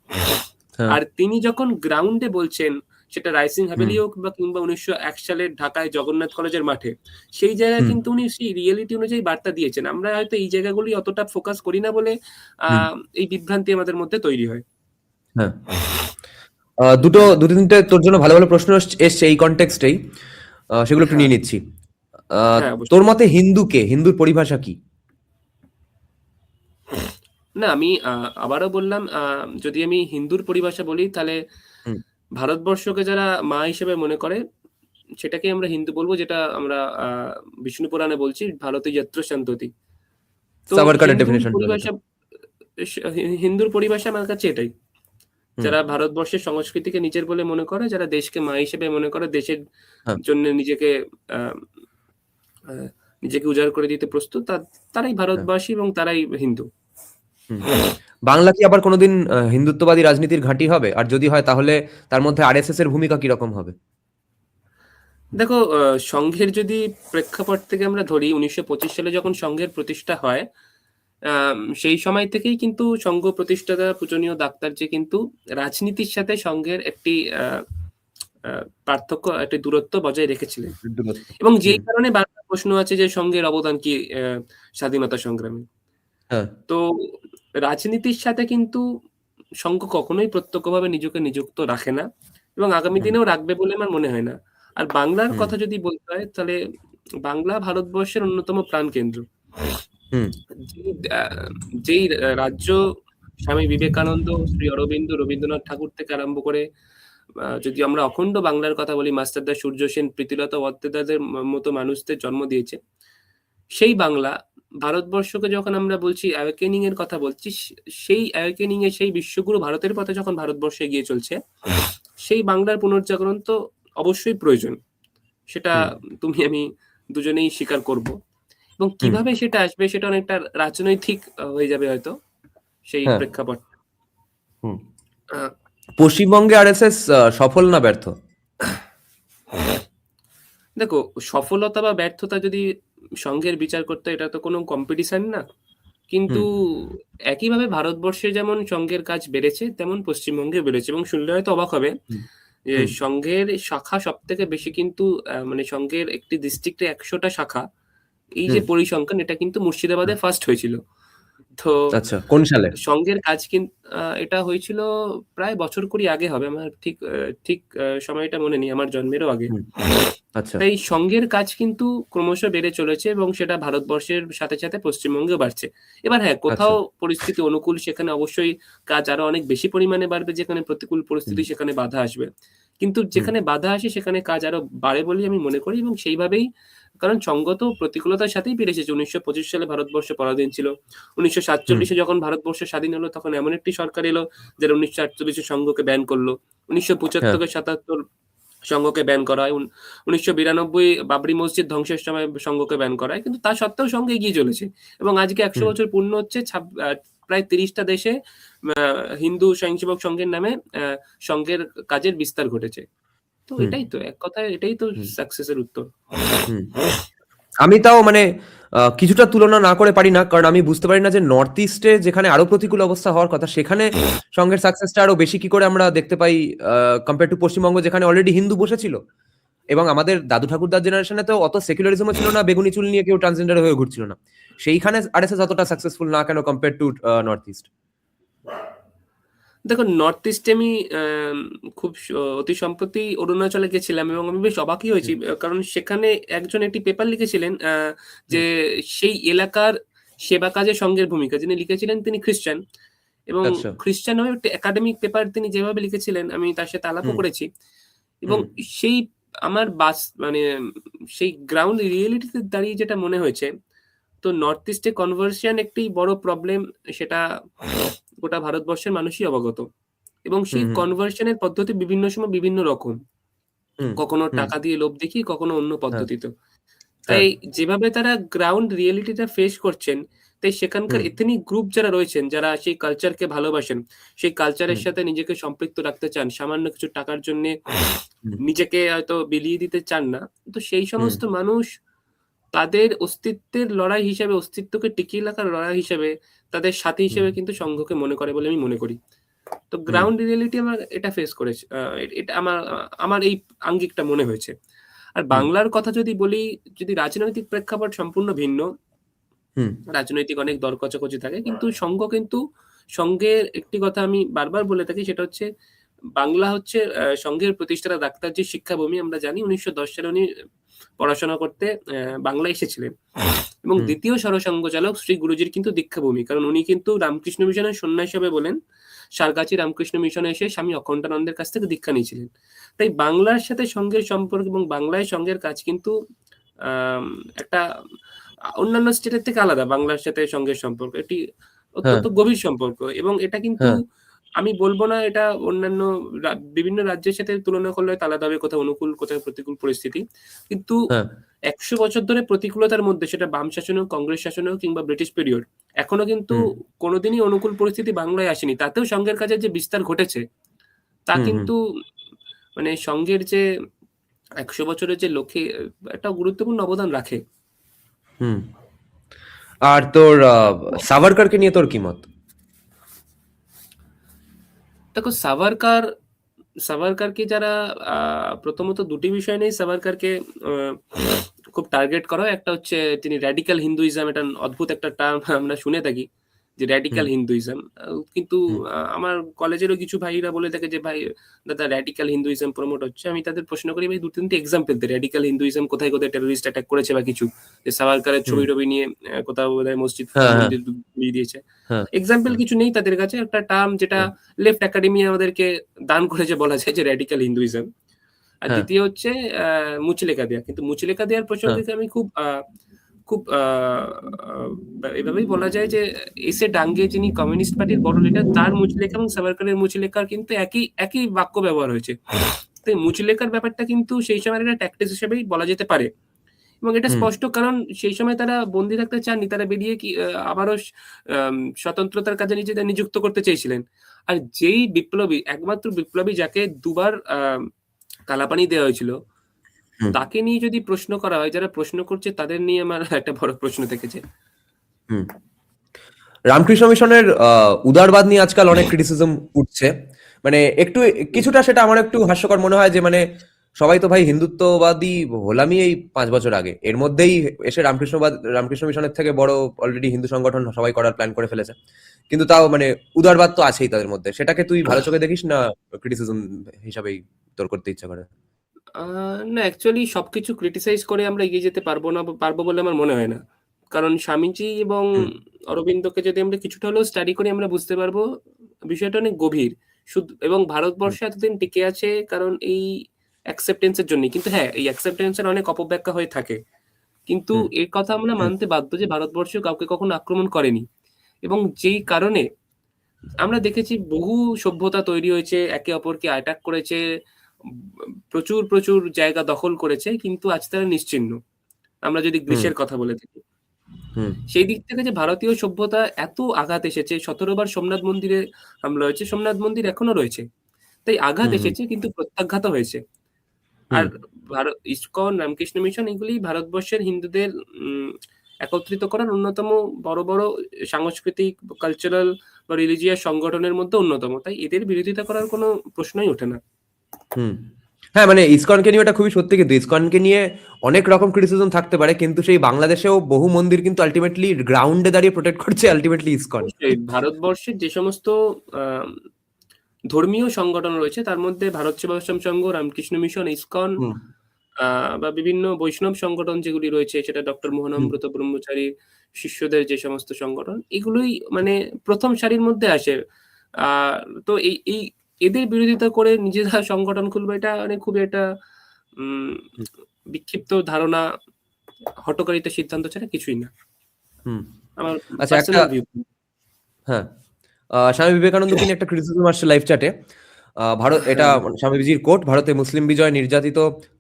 হ্যাঁ আর তিনি যখন গ্রাউন্ডে বলছেন, সেটা রাইসিং হুম হ্যাভেলি হোক বা কিংবা ১৯০১ সালের ঢাকায় জগন্নাথ কলেজের মাঠে, সেই জায়গায় হুম কিন্তু উনি সেই রিয়েলিটি অনুযায়ী বার্তা দিয়েছেন। আমরা হয়তো এই জায়গাগুলি অতটা ফোকাস করি না বলে আ হুম এই বিভ্রান্তি আমাদের মধ্যে তৈরি হয়। হ্যাঁ দুটো তিনটে তোর জন্য ভালো ভালো প্রশ্ন এসছে এই কনটেক্সটেই, সেগুলো একটু হ্যাঁ, নিয়ে নিচ্ছি। হ্যাঁ তোর অবশ্যই। মতে হিন্দু কে? হিন্দুর পরিভাষা কি? না আমি আবারও বললাম, যদি আমি হিন্দুর পরিভাষা বলি তাহলে হুম ভারতবর্ষকে যারা মা হিসেবে মনে করে সেটাকেই আমরা হিন্দু বলব, যেটা আমরা বিষ্ণু পুরাণে বলছি ভারতে যত্র সন্ততি। তো সাভারকারের হিন্দুর ডেফিনেশনটা যেটা। পরিভাষা হিন্দুর পরিভাষা আমার কাছে এটাই। হুম যারা ভারতবর্ষের সংস্কৃতিকে নিজের বলে মনে করে, যারা দেশকে মা হিসেবে মনে করে, দেশের হ্যাঁ জন্য আ আ নিজেকে উজাড় করে দিতে প্রস্তুত, তারাই হ্যাঁ ভারতবাসী এবং তারাই হিন্দু। হুম বাংলা কি আবার কোনোদিন হিন্দুত্ববাদী রাজনীতির ঘাঁটি হবে? আর যদি হয় তাহলে তার মধ্যে আরএসএস এর ভূমিকা কিরকম হবে? দেখো, সংঘের যদি প্রেক্ষাপট থেকে আমরা ধরি, ১৯২৫ সালে যখন সংঘের প্রতিষ্ঠা হয়, সেই সময় থেকেই কিন্তু সংঘ প্রতিষ্ঠাতা পূজনীয় ডাক্তারজি কিন্তু রাজনীতির সাথে সংঘের একটি আ আ পার্থক্য, একটি দূরত্ব বজায় রেখেছিলেন। দূরত্ব। এবং যেই হুম কারণে বারবার প্রশ্ন আছে যে সংঘের অবদান কি স্বাধীনতা সংগ্রামে? হ্যাঁ তো রাজনীতির সাথে কিন্তু সংঘ কখনোই প্রত্যক্ষভাবে নিজেকে নিযুক্ত রাখে না এবং আগামী হুম দিনেও রাখবে বলে আমার মনে হয় না। আর বাংলার হুম কথা যদি বলতে হয় তাহলে বাংলা ভারতবর্ষের অন্যতম প্রাণকেন্দ্র। হুম যেই আ যেই রাজ্য স্বামী বিবেকানন্দ, শ্রী অরবিন্দ, রবীন্দ্রনাথ ঠাকুর থেকে আরম্ভ করে, যদি আমরা অখণ্ড বাংলার কথা বলি, মাস্টারদা সূর্য সেন, প্রীতিলতা ওয়াদ্দেদারদের মতো মানুষদের জন্ম দিয়েছে। সেই বাংলা ভারতবর্ষকে যখন আমরা বলছি অ্যাওয়েকেনিং এর কথা বলছি, সেই অ্যাওয়েকেনিং এ সেই বিশ্বগুরু ভারতের পথে যখন ভারতবর্ষ এগিয়ে চলছে, সেই বাংলার পুনর্জাগরণ তো অবশ্যই প্রয়োজন। সেটা হুম তুমি আমি দুজনেই স্বীকার করব। এবং হুম কিভাবে সেটা আসবে সেটা অনেকটা রাজনৈতিক হয়ে যাবে হয়তো সেই হ্যাঁ প্রেক্ষাপট। হুম আহ, পশ্চিমবঙ্গে আরএসএস সফল না ব্যর্থ? দেখো, সফলতা বা ব্যর্থতা যদি সংঘের বিচার করতে, এটা তো কোনো কম্পিটিশন না। কিন্তু হুম একইভাবে ভারতবর্ষে যেমন সংঘের কাজ বেড়েছে, তেমন পশ্চিমবঙ্গে বেড়েছে। এবং শুনলে হয়তো অবাক হবে হুম যে হুম সংঘের শাখা সব থেকে বেশি কিন্তু মানে সংঘের একটি ডিস্ট্রিক্টে 100টা শাখা, এই যে হুম পরিসংখ্যান, এটা কিন্তু মুর্শিদাবাদে হুম। ফার্স্ট হয়েছিল। তো আচ্ছা, কোন সালে? সংঘের কাজ কিন্তু এটা হয়েছিল প্রায় বছর কুড়ি আগে হবে, আমার ঠিক সময়টা মনে নেই, আমার জন্মেরও আগে। হুম আচ্ছা তাই সংঘের কাজ কিন্তু ক্রমশ বেড়ে চলেছে এবং সেটা ভারতবর্ষের সাথে সাথে পশ্চিমবঙ্গেও বাড়ছে। এবার হ্যাঁ, আচ্ছা কোথাও পরিস্থিতি অনুকূল, সেখানে অবশ্যই কাজ আরো অনেক বেশি পরিমাণে বাড়বে, যেখানে প্রতিকূল হুম পরিস্থিতি সেখানে বাধা আসবে। কিন্তু হুম যেখানে বাধা আসে সেখানে কাজ আরো বাড়ে বলেই আমি মনে করি, এবং সেইভাবেই, কারণ সংঘ তো প্রতিকূলতার সাথেই পেরে এসেছে। ১৯২৫ সালে ভারতবর্ষ পরাধীন ছিল। হুম ১৯৪৭ যখন ভারতবর্ষ স্বাধীন হলো, তখন এমন একটি সরকার এলো যারা ১৯৪৮ সংঘকে ব্যান করলো। হ্যাঁ ১৯৭৫-৭৭ সংঘকে ব্যান করা হয়। ১৯৯২ বাবরি মসজিদ ধ্বংসের সময় সংঘকে ব্যান করা হয়। কিন্তু তা সত্ত্বেও সংঘ এগিয়ে চলেছে। এবং আজকে ১০০ হুম বছর পূর্ণ হচ্ছে, প্রায় ৩০ টা দেশে আ হিন্দু স্বয়ংসেবক সংঘের নামে সংঘের কাজের বিস্তার ঘটেছে। তো হুম এটাই তো, এক কথায় এটাই তো হুম সাকসেস এর উত্তর। হুম আমি তাও মানে কিছুটা তুলনা না করে পারি না, কারণ আমি বুঝতে পারি না যে নর্থ ইস্টে যেখানে আরো প্রতিকূল অবস্থা হওয়ার কথা, সেখানে সঙ্গের সাকসেসটা আরো বেশি কি করে আমরা দেখতে পাই কম্পেয়ার টু পশ্চিমবঙ্গ, যেখানে অলরেডি হিন্দু বসেছিল। এবং আমাদের দাদু ঠাকুরদার জেনারেশনে তো অত সেকুলারিজমও ছিল না, বেগুনি চুল নিয়ে কেউ ট্রান্সজেন্ডার হয়ে ঘুরছিল না। সেইখানে আরএসএস অতটা সাকসেসফুল না কেন কম্পেয়ার টু নর্থ ইস্ট? দেখো, নর্থ ইস্টে আমি খুব অতি সম্প্রতি অরুণাচলে গেছিলাম এবং আমি বেশ অবাকই হয়েছি। হুম কারণ সেখানে একজন একটি পেপার লিখেছিলেন যে হুম সেই এলাকার সেবা কাজে সংঘের ভূমিকা। যিনি লিখেছিলেন তিনি খ্রিস্টান, এবং আচ্ছা খ্রিস্টান হয়ে একটি একাডেমিক পেপার তিনি যেভাবে লিখেছিলেন, আমি তার সাথে আলাপও হুম করেছি। এবং হুম সেই আমার মানে সেই গ্রাউন্ড রিয়েলিটিতে দাঁড়িয়ে যেটা মনে হয়েছে, তো নর্থ ইস্টে কনভার্সন একটি বড় প্রবলেম, সেটা গোটা ভারতবর্ষের মানুষই অবগত। এবং হুম সেই হুম কনভার্সন এর পদ্ধতি বিভিন্ন সময় বিভিন্ন রকম। হুম কখনো হুম টাকা দিয়ে লোভ দেখিয়ে, কখনো অন্য হ্যাঁ পদ্ধতিতে। হ্যাঁ তাই যেভাবে তারা গ্রাউন্ড রিয়েলিটিটা ফেস করছেন, তাই সেখানকার হুম এথনিক গ্রুপ যারা রয়েছেন, যারা সেই কালচারকে ভালোবাসেন, সেই কালচারের হুম সাথে নিজেকে সম্পৃক্ত রাখতে চান, সামান্য কিছু টাকার জন্যে হুম নিজেকে হয়তো বিলিয়ে দিতে চান না। তো সেই হুম সমস্ত মানুষ তাদের অস্তিত্বের লড়াই হিসেবে, অস্তিত্বকে টিকিয়ে রাখার লড়াই হিসেবে, তাদের সাথী হুম হিসেবে কিন্তু সংঘকে মনে করে বলে আমি মনে করি। তো হুম গ্রাউন্ড রিয়েলিটি আমার এটা ফেস করেছে। এটা আমার এই আঙ্গিকটা মনে হয়েছে। আর হুম বাংলার কথা যদি বলি, যদি রাজনৈতিক প্রেক্ষাপট সম্পূর্ণ ভিন্ন, হুম রাজনৈতিক অনেক দর কচাকচি থাকে। কিন্তু সংঘ কিন্তু, সংঘের একটি কথা আমি বারবার বলে থাকি, সেটা হচ্ছে বাংলা হচ্ছে সংঘের প্রতিষ্ঠাতা ডাক্তারজির শিক্ষাভূমি। আমরা জানি ১৯১০ সালে উনি পড়াশোনা করতে বাংলায় এসেছিলেন। এবং হুম দ্বিতীয় সরসংঘচালক শ্রী গুরুজির কিন্তু দীক্ষাভূমি। কারণ উনি কিন্তু রামকৃষ্ণ মিশনের সন্ন্যাসী হবে বলেন সারগাছি রামকৃষ্ণ মিশনে এসে স্বামী অখণ্ডানন্দের কাছ থেকে দীক্ষা নিয়েছিলেন। তাই বাংলার সাথে সংঘের সম্পর্ক এবং বাংলায় সংঘের কাজ কিন্তু একটা অন্যান্য স্টেটের থেকে আলাদা। বাংলার সাথে সংঘের সম্পর্ক এটি হ্যাঁ অত্যন্ত গভীর সম্পর্ক, এবং এটা কিন্তু হ্যাঁ আমি বলব না এটা অন্যান্য বিভিন্ন রাজ্যের সাথে তুলনা করলে হয়তো আলাদা হবে, কোথাও অনুকূল, কোথাও প্রতিকূল পরিস্থিতি। কিন্তু হ্যাঁ ১০০ বছর ধরে প্রতিকূলতার মধ্যে, সেটা বাম শাসন হোক, কংগ্রেস শাসন হোক কিংবা ব্রিটিশ পিরিয়ড, এখনো কিন্তু হুম কোনোদিনই অনুকূল পরিস্থিতি বাংলায় আসেনি। তাতেও সংঘের কাজের যে বিস্তার ঘটেছে, তা হুম হুম কিন্তু মানে সংঘের যে ১০০ বছরের যে লক্ষ্যে একটা গুরুত্বপূর্ণ অবদান রাখে। হুম আর তোর সাভারকারকে নিয়ে তোর কি মত? দেখো, সাভারকারকে যারা প্রথমত দুটি বিষয় নিয়ে সাভারকারকে আহ, খুব টার্গেট করা হয়। একটা হচ্ছে তিনি র্যাডিক্যাল হিন্দুইজম, এটা অদ্ভুত একটা টার্ম আমরা শুনে থাকি, যে হুম র্যাডিক্যাল হিন্দুইজম। কিন্তু হুম আমার কলেজেরও কিছু ভাইরা বলে থাকে যে ভাই, দাদা র্যাডিক্যাল হিন্দুইজম প্রমোট হচ্ছে। আমি তাদের প্রশ্ন করি, ভাই দু তিনটি এক্সাম্পল দে, র্যাডিক্যাল হিন্দুইজম কোথায় কোথায় টেরোরিস্ট অ্যাটাক করেছে বা কিছু, যে সাভারকারের হুম ছবি টবি নিয়ে কোথাও বোধহয় মসজিদ হ্যাঁ হ্যাঁ মন্দির দিয়ে দিয়েছে। হ্যাঁ এক্সাম্পল হ্যাঁ কিছু নেই তাদের কাছে। একটা টার্ম যেটা হ্যাঁ লেফট একাডেমি আমাদেরকে দান করেছে, বলা যায় যে র্যাডিক্যাল হিন্দুইজম। আর হ্যাঁ দ্বিতীয় হচ্ছে মুচলেকা দেয়া। কিন্তু মুচলেকা দেওয়ার হ্যাঁ প্রসঙ্গে আমি খুব খুব এভাবেই বলা যায় যে এসে ডাঙ্গে যিনি কমিউনিস্ট পার্টির বড় লিডার তার মুচলেখা এবং সাভারকারের মুচলেখার কিন্তু একই বাক্য ব্যবহার হয়েছে। তো মুচলেখার ব্যাপারটা কিন্তু সেই সময় একটা ট্যাকটিক্স হিসেবেই বলা যেতে পারে এবং এটা স্পষ্ট, কারণ সেই সময় তারা বন্দী থাকতে চাননি, তারা বেরিয়ে কি আবারও স্বতন্ত্রতার কাজে নিজেদের নিযুক্ত করতে চেয়েছিলেন। আর যেই বিপ্লবী, একমাত্র বিপ্লবী যাকে দুবার কালাপানি দেওয়া হয়েছিল, তাকে নিয়ে যদি প্রশ্ন করা হয়, যারা প্রশ্ন করছে তাদের নিয়ে আমার একটা বড় প্রশ্ন থেকেছে। রামকৃষ্ণ মিশনের উদারবাদ নিয়ে আজকাল অনেক ক্রিটিসিজম উঠছে, মানে একটু কিছুটা সেটা আমার একটু হাস্যকর মনে হয় যে মানে সবাই তো ভাই হিন্দুত্ববাদী হলামই এই 5 বছর আগে, এর মধ্যেই এসে রামকৃষ্ণ মিশনের থেকে বড় অলরেডি হিন্দু সংগঠন সবাই করার প্ল্যান করে ফেলেছে, কিন্তু তাও মানে উদারবাদ তো আছেই তাদের মধ্যে। সেটাকে তুই ভালো চোখে দেখিস না ক্রিটিসিজম হিসাবেই তোর করতে ইচ্ছা করে? না, অ্যাকচুয়ালি সবকিছু ক্রিটিসাইজ করে আমরা এগিয়ে যেতে পারবো বলে আমার মনে হয় না। কারণ স্বামীজি এবং অরবিন্দকে যদি আমরা কিছুটা হলেও স্টাডি করি, আমরা বুঝতে পারবো বিষয়টা অনেক গভীর। শুধু এবং ভারতবর্ষে এতদিন টিকে আছে কারণ এই অ্যাকসেপ্টেন্স এর জন্যই। কিন্তু হ্যাঁ, এই অ্যাকসেপ্টেন্স এর অনেক অপব্যাখ্যা হয়ে থাকে। কিন্তু এর কথা আমরা মানতে বাধ্য যে ভারতবর্ষ কাউকে কখনো আক্রমণ করেনি এবং যেই কারণে আমরা দেখেছি বহু সভ্যতা তৈরি হয়েছে, একে অপরকে অ্যাটাক করেছে, প্রচুর জায়গা দখল করেছে, কিন্তু আজ তারা নিশ্চিহ্ন। আমরা যদি গ্রীসের কথা বলে থাকি, সেই দিক থেকে যে ভারতীয় সভ্যতা এত আঘাত এসেছে, 17 বার সোমনাথ মন্দিরে হামলা হয়েছে, সোমনাথ মন্দির এখনো রয়েছে, তাই আঘাত এসেছে কিন্তু প্রত্যাঘাত হয়েছে। আর ইসকন, রামকৃষ্ণ মিশন এগুলি ভারতবর্ষের হিন্দুদের একত্রিত করার অন্যতম বড় সাংস্কৃতিক, কালচারাল বা রিলিজিয়াস সংগঠনের মধ্যে অন্যতম, তাই এদের বিরোধিতা করার কোনো প্রশ্নই ওঠে না। হ্যাঁ, মানে ইসকনকে নিয়ে ওটা খুবই সত্যি, কিন্তু ইসকনকে নিয়ে অনেক রকম ক্রিটিসিজম থাকতে পারে, কিন্তু সেই বাংলাদেশেও বহু মন্দির কিন্তু আলটিমেটলি গ্রাউন্ডে দাঁড়িয়ে প্রোটেক্ট করছে আলটিমেটলি ইসকন। ভারতবর্ষের যে সমস্ত ধর্মীয় সংগঠন রয়েছে তার মধ্যে ভারত সেবাশ্রম সংঘ, রামকৃষ্ণ মিশন, ইসকন বা বিভিন্ন বৈষ্ণব সংগঠন যেগুলি রয়েছে, সেটা ডক্টর মোহনামৃত ব্রহ্মচারী শিষ্যদের যে সমস্ত সংগঠন, এগুলোই মানে প্রথম সারির মধ্যে আসে। তো এই এদের বিরোধিতা করে নিজেরা সংগঠন খুলবে, এটা মানে খুবই একটা বিক্ষিপ্ত ধারণা, হটকারিতা সিদ্ধান্ত ছাড়া কিছুই না। আমার পার্সোনাল ভিউ। হ্যাঁ, স্বামী বিবেকানন্দকে নিয়ে একটা ক্রিটিসিজম আসছে লাইভ চ্যাটে। ভারত, এটা স্বামীজির কোট, ভারতে মুসলিম বিজয় নির্যাতিত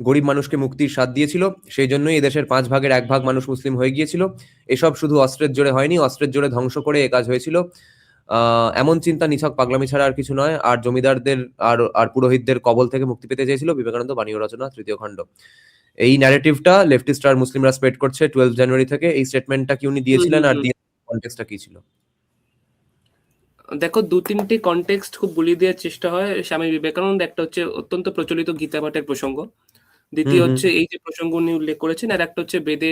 গরিব মানুষকে মুক্তির স্বাদ দিয়েছিল, সেই জন্যই এদেশের 5 ভাগের 1 ভাগ মানুষ মুসলিম হয়ে গিয়েছিল। এসব শুধু অস্ত্রের জোরে হয়নি, অস্ত্রের জোরে ধ্বংস করে এ কাজ হয়েছিল। এমন চিন্তা নিছক পাগলামি ছাড়া আর কিছু নয়। আর জমিদারদের আর পুরোহিতদের কবল থেকে মুক্তি পেতে চেয়েছিল বিবেকানন্দ। বাণী ও রচনা 3য় খণ্ড। এই ন্যারেটিভটা লেফটিস্ট আর মুসলিমরা স্প্রেড করছে 12 জানুয়ারি থেকে। এই স্টেটমেন্টটা কি উনি দিয়েছিলেন আর কনটেক্সটটা কি ছিল? দেখো, 2-3টে কনটেক্সট খুব বুলিয়ে দেওয়ার চেষ্টা হয় স্বামী বিবেকানন্দ। একটা হচ্ছে অত্যন্ত প্রচলিত গীতা পাঠের প্রসঙ্গ, দ্বিতীয় হচ্ছে এই যে প্রসঙ্গ উনি উল্লেখ করেছেন, আর একটা হচ্ছে বেদে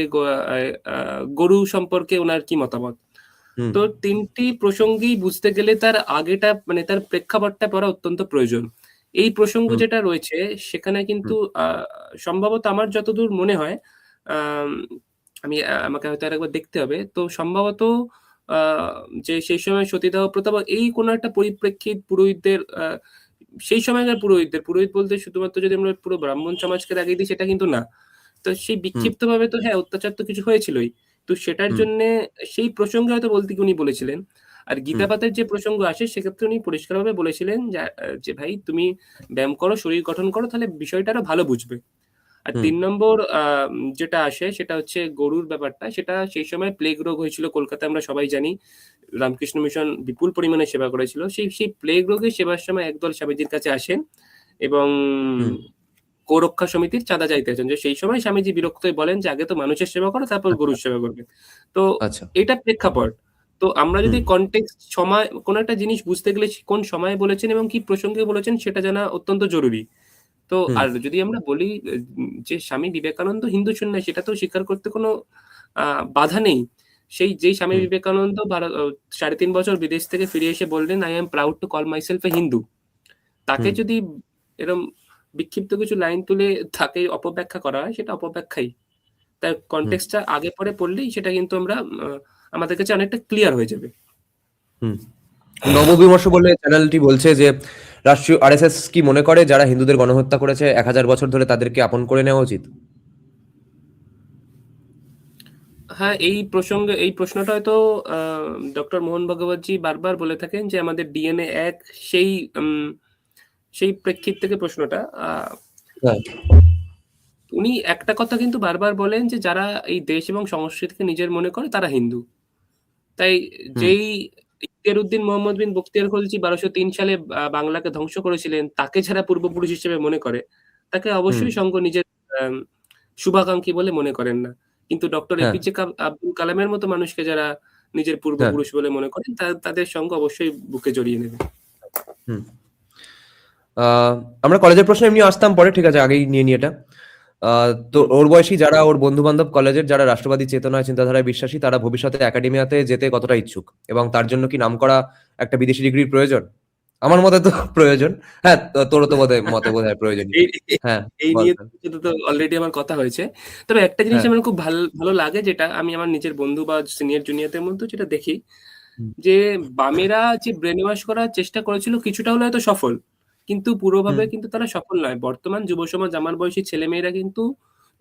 গরু সম্পর্কে ওনার কি মতামত। তো 3টি প্রসঙ্গই বুঝতে গেলে তার আগেটা মানে তার প্রেক্ষাপটটা পড়া অত্যন্ত প্রয়োজন। এই প্রসঙ্গ যেটা রয়েছে সেখানে কিন্তু সম্ভবত আমার যতদূর মনে হয়, আমাকে হয়তো আরেকবার দেখতে হবে, তো সম্ভবত যে সেই সময় সতীদাহ প্রথা বা এই কোনো একটা পরিপ্রেক্ষিত পুরোহিতদের, সেই সময়কার পুরোহিত বলতে শুধুমাত্র যদি আমরা পুরো ব্রাহ্মণ সমাজকে আগে দিই সেটা কিন্তু না। তো সেই বিক্ষিপ্ত ভাবে তো হ্যাঁ, অত্যাচার তো কিছু হয়েছিলই, তো সেটার জন্য সেই প্রসঙ্গে হয়তো বলতে কি উনি বলেছিলেন। আর গীতাপাতের যে প্রসঙ্গ আসে সেক্ষেত্রে উনি পরিষ্কারভাবে বলেছিলেন যে ভাই তুমি ব্যায়াম করো, শরীর গঠন করো, তাহলে বিষয়টা আরো ভালো বুঝবে। আর 3 নম্বর যেটা আসে সেটা হচ্ছে গরুর ব্যাপারটা। সেটা সেই সময় প্লেগ রোগ হয়েছিল কলকাতায়, আমরা সবাই জানি। রামকৃষ্ণ মিশন বিপুল পরিমাণে সেবা করেছিল। সেই প্লেগ রোগের সেবার সময় একদল স্বামীজির কাছে আসেন এবং গোরক্ষা সমিতির চাঁদা চাইতেছেন। যে সেই সময় স্বামীজি বিরক্ত হয়ে বলেন যে আগে তো মানুষের সেবা করো, তারপর গরুর সেবা করবে। তো এটা প্রেক্ষাপট। তো আমরা যদি কনটেক্সট, সময়, কোন একটা জিনিস বুঝতে গেলে কোন সময়ে বলেছেন এবং কি প্রসঙ্গে বলেছেন সেটা জানা অত্যন্ত জরুরি। তো আর যদি আমরা বলি যে স্বামী বিবেকানন্দ হিন্দু সন্ন্যাসী, সেটা তো স্বীকার করতে কোনো বাধা নেই। যেই স্বামী বিবেকানন্দ 3.5 বছর বিদেশ থেকে ফিরে এসে বললেন I am proud to call myself a Hindu, তাকে যদি এরকম বিক্ষিপ্ত কিছু লাইন তুলে তাকে অপব্যাখ্যা করা হয়, সেটা অপব্যাখ্যাই। তার কনটেক্সটটা আগে পরে পড়লেই সেটা কিন্তু আমাদের কাছে অনেকটা ক্লিয়ার হয়ে যাবে। নববিমর্শ বলে চ্যানেলটি বলছে যে রাষ্ট্রীয় আরএসএস কি মনে করে যারা হিন্দুদের গণহত্যা করেছে 1000 বছর ধরে তাদেরকে আপন করে নেওয়া উচিত? হ্যাঁ, এই প্রশ্নটা হয়তো ডক্টর মোহন ভগবতজি বারবার বলে থাকেন যে আমাদের ডিএনএ এক। সেই উম, সেই প্রেক্ষিত থেকে প্রশ্নটা হ্যাঁ। উনি একটা কথা কিন্তু বারবার বলেন যে যারা এই দেশ এবং সংস্কৃতিকে নিজের মনে করে তারা হিন্দু। তাই হুম। যেই ইখতিয়ার উদ্দিন মোহাম্মদ বিন বখতিয়ার খলজি ১২০৩ সালে বাংলাকে ধ্বংস করেছিলেন, তাকে যারা পূর্বপুরুষ হিসেবে মনে করে, তাকে হুম। অবশ্যই সংঘ নিজের আম শুভাকাঙ্ক্ষী বলে মনে করেন না। কিন্তু ডক্টর হ্যাঁ। এপিজে আব্দুল কালামের মতো মানুষকে যারা নিজের হ্যাঁ। পূর্বপুরুষ বলে মনে করেন, তাদের সংঘ অবশ্যই বুকে জড়িয়ে নেবে। হুম। আহ, আমরা কলেজের প্রশ্ন এমনি আসতাম পরে, ঠিক আছে, আগেই নিয়ে নিয়ে এটা। তো হুম। ওর বয়সী যারা, ওর বন্ধু বান্ধব কলেজের যারা রাষ্ট্রবাদী চেতনায় চিন্তাধারায় বিশ্বাসী, তারা ভবিষ্যতে একাডেমিয়াতে যেতে কতটা ইচ্ছুক, এবং তার জন্য কি নামকরা একটা বিদেশি ডিগ্রির প্রয়োজন? আমার মতে তো প্রয়োজন। হ্যাঁ, তোরও তো মতে বোধ হয় প্রয়োজন। এই হ্যাঁ, এই বল নিয়ে বল। তো অলরেডি আমার কথা হয়েছে। তবে একটা জিনিস হ্যাঁ। আমার খুব ভালো লাগে, যেটা আমি আমার নিজের বন্ধু বা সিনিয়র জুনিয়রদের মধ্যে যেটা দেখি, হুম। যে বামেরা যে ব্রেন ওয়াশ করার চেষ্টা করেছিল কিছুটা হলে হয়তো সফল, কিন্তু হুম। পুরোভাবে কিন্তু তারা সফল নয়। বর্তমান যুব সমাজ, আমার বয়সী ছেলেমেয়েরা কিন্তু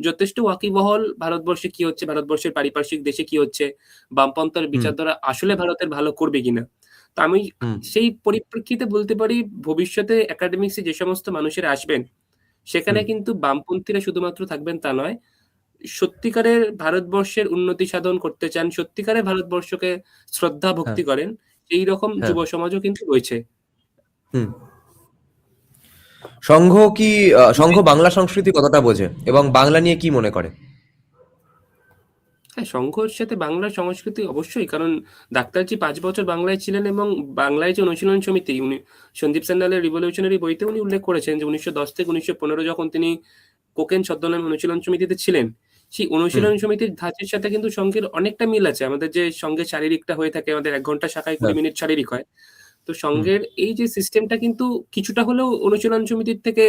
যথেষ্ট ওয়াকিবহল ভারতবর্ষে কি হচ্ছে, ভারতবর্ষের পারিপার্শ্বিক দেশে কি হচ্ছে, বামপন্থার হুম। বিচারধারা আসলে ভারতের ভালো করবে কিনা। তো আমি হুম। সেই পরিপ্রেক্ষিতে বলতে পারি, ভবিষ্যতে একাডেমিক্সে যে সমস্ত মানুষেরা আসবেন, সেখানে হুম। কিন্তু বামপন্থীরা শুধুমাত্র থাকবেন তা নয়। সত্যিকারের ভারতবর্ষের উন্নতি সাধন করতে চান, সত্যিকারের ভারতবর্ষকে শ্রদ্ধা হ্যাঁ। ভক্তি করেন, এইরকম হ্যাঁ। যুব সমাজও কিন্তু রয়েছে। হুম। সংঘ কি সংঘ বাংলা সংস্কৃতি কতটা বোঝে এবং বাংলা নিয়ে কি মনে করে? হ্যাঁ, সংঘর সাথে বাংলার সংস্কৃতি অবশ্যই। কারণ ডাক্তারজি ৫ বছর বাংলায় ছিলেন, এবং বাংলায় যে অনুশীলন সমিতি, উনি সন্দীপ সান্যালের রিভলিউশনারি বইতে উনি উল্লেখ করেছেন যে ১৯১০ থেকে ১৯১৫ যখন তিনি কোকেন ছদ্মনামে অনুশীলন সমিতিতে ছিলেন, সেই হুম। অনুশীলন সমিতির ধাঁচের সাথে কিন্তু সংঘের অনেকটা মিল আছে। আমাদের যে সংঘের শারীরিকটা হয়ে থাকে, আমাদের ১ ঘন্টা শাখায় ২০ হ্যাঁ। মিনিট শারীরিক হয়। তো হুম। সংঘের এই যে সিস্টেমটা কিন্তু কিছুটা হলেও অনুশীলন সমিতির থেকে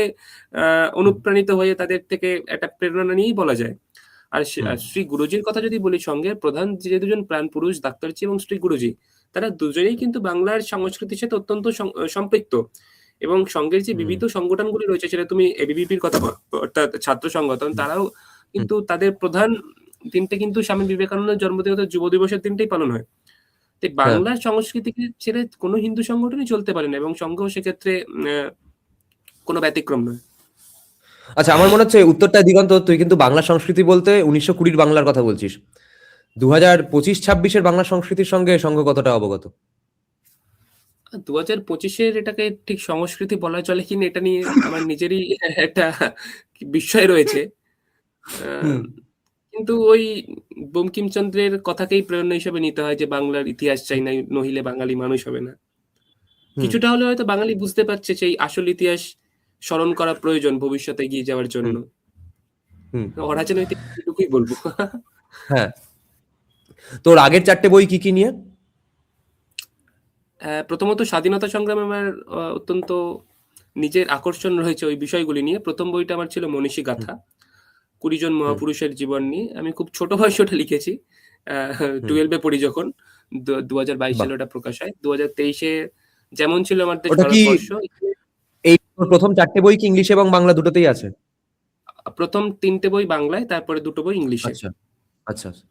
হুম। অনুপ্রাণিত হয়ে তাদের থেকে একটা প্রেরণা নিয়েই বলা যায়। আর হুম। শ্রী গুরুজির কথা যদি বলি, সংঘের প্রধান যে দুজন প্রাণপুরুষ ডাক্তারজি এবং শ্রী গুরুজি, তারা দুজনেই কিন্তু বাংলার সংস্কৃতির সাথে অত্যন্ত সম্পৃক্ত। এবং সংঘের যে হুম। বিবিধ সংগঠনগুলি রয়েছে, সেটা তুমি এবিভিপির কথা অর্থাৎ ছাত্র সংগঠন, হুম। তারাও হুম। কিন্তু তাদের প্রধান দিনটা কিন্তু স্বামী বিবেকানন্দের জন্মদিন অর্থাৎ যুব দিবসের দিনটাই পালন হয়। তো হ্যাঁ। বাংলার সংস্কৃতিকে ছেড়ে কোনো হিন্দু সংগঠনই চলতে পারে না, এবং সংঘও সেক্ষেত্রে কোনো ব্যতিক্রম নয়। আচ্ছা, আমার মনে হচ্ছে উত্তরটা দিগন্ত, তুই কিন্তু বাংলা সংস্কৃতি বলতে ১৯২০ বাংলার কথা বলছিস। ২০২৫-২৬ বাংলা সংস্কৃতির সঙ্গে সংঘ কতটা অবগত? ২০২৫ এটাকে ঠিক সংস্কৃতি বলা চলে কিনা, এটা নিয়ে আমার নিজেরই একটা বিস্ময় রয়েছে। আ হুম। কিন্তু ওই বঙ্কিমচন্দ্রের কথাকেই প্রেরণা হিসেবে নিতে হয় যে বাংলার ইতিহাস চাই নাই, নহিলে বাঙালি মানুষ হবে না। হুম। কিছুটা হলেও হয়তো বাঙালি বুঝতে পারছে সেই আসল ইতিহাস স্মরণ করা প্রয়োজন ভবিষ্যতে এগিয়ে যাওয়ার জন্য। হুম। হুম। অরাজনৈতিক এটুকুই বলব। হ্যাঁ। তোর আগের ৪টে বই কি কি নিয়ে? প্রথমত স্বাধীনতা সংগ্রামে আমার অত্যন্ত নিজের আকর্ষণ রয়েছে ওই বিষয়গুলি নিয়ে। ১ম বইটা আমার ছিল মনীষী হুম। গাথা। ২০ জন হুম। মহাপুরুষের জীবন নিয়ে। আমি খুব ছোট বয়সে ওটা লিখেছি। আ হুম। 12 এ পড়ি যখন। ২০২২ বাহ! সালে ওটা প্রকাশ হয়। ২০২৩ এ যেমন ছিল আমার দেশ ওটা কি, ভারতবর্ষ, এই তোর প্রথম ৪টে বই কি ইংলিশ এবং বাংলা দুটোতেই আছে? ১ম ৩ টে বই বাংলায়, তারপরে ২ টো বই ইংলিশে। আচ্ছা, আচ্ছা, আচ্ছা।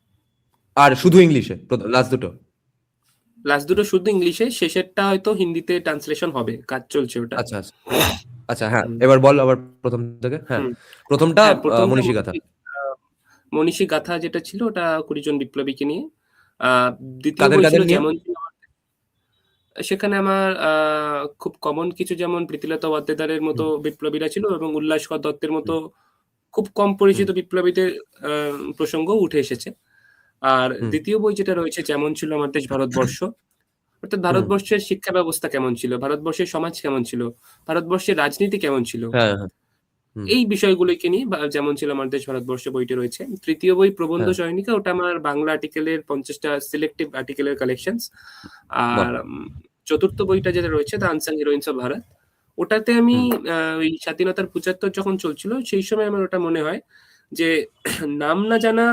আর শুধু ইংলিশে লাস্ট দুটো? লাস্ট ২ টো শুধু ইংলিশে, শেষেরটা হয়তো হিন্দিতে ট্রান্সলেশন হবে। কাজ চলছে ওটা। আচ্ছা, আচ্ছা। আচ্ছা, হ্যাঁ, হুম, এবার বল আবার প্রথম থেকে। হ্যাঁ, হুম। প্রথমটা হ্যাঁ, ১ম টা মনীষী গাথা। আ মনীষী গাথা যেটা ছিল ওটা ২০ জন বিপ্লবীকে নিয়ে। আ ২য় কাদের বই ছিল কাদের নিয়ে? যেমন ছিল, সেখানে আমার খুব কমন কিছু, যেমন প্রীতিলতা ওয়াদ্দেদারের মতো হুম। বিপ্লবীরা ছিল, এবং উল্লাসকর দত্তের মতো হুম। খুব কম হুম। পরিচিত বিপ্লবীদের আ প্রসঙ্গও উঠে এসেছে। আর হুম। ২য় বই যেটা রয়েছে যেমন ছিল আমার দেশ ভারতবর্ষ, অর্থাৎ হুম। ভারতবর্ষের শিক্ষা ব্যবস্থা কেমন ছিল, ভারতবর্ষের সমাজ কেমন ছিল, ভারতবর্ষের রাজনীতি কেমন ছিল, হ্যাঁ, হ্যাঁ। হুম। এই বিষয়গুলোকে নিয়ে যেমন ছিল আমার দেশ ভারতবর্ষ বইটি রয়েছে। ৩য় বই প্রবন্ধ হ্যাঁ। সহায়িকা, ওটা আমার বাংলা আর্টিকেলের ৫০ টা সিলেক্টিভ আর্টিকেলের কালেকশনস। বাহ! আর ৪র্থ বইটা যেটা রয়েছে দ্য আনসাং হিরোইনস অফ ভারত, ওটাতে আমি হুম। ওই স্বাধীনতার ৭৫ যখন চলছিল, সেই সময় আমার ওটা মনে হয় যে নাম না জানা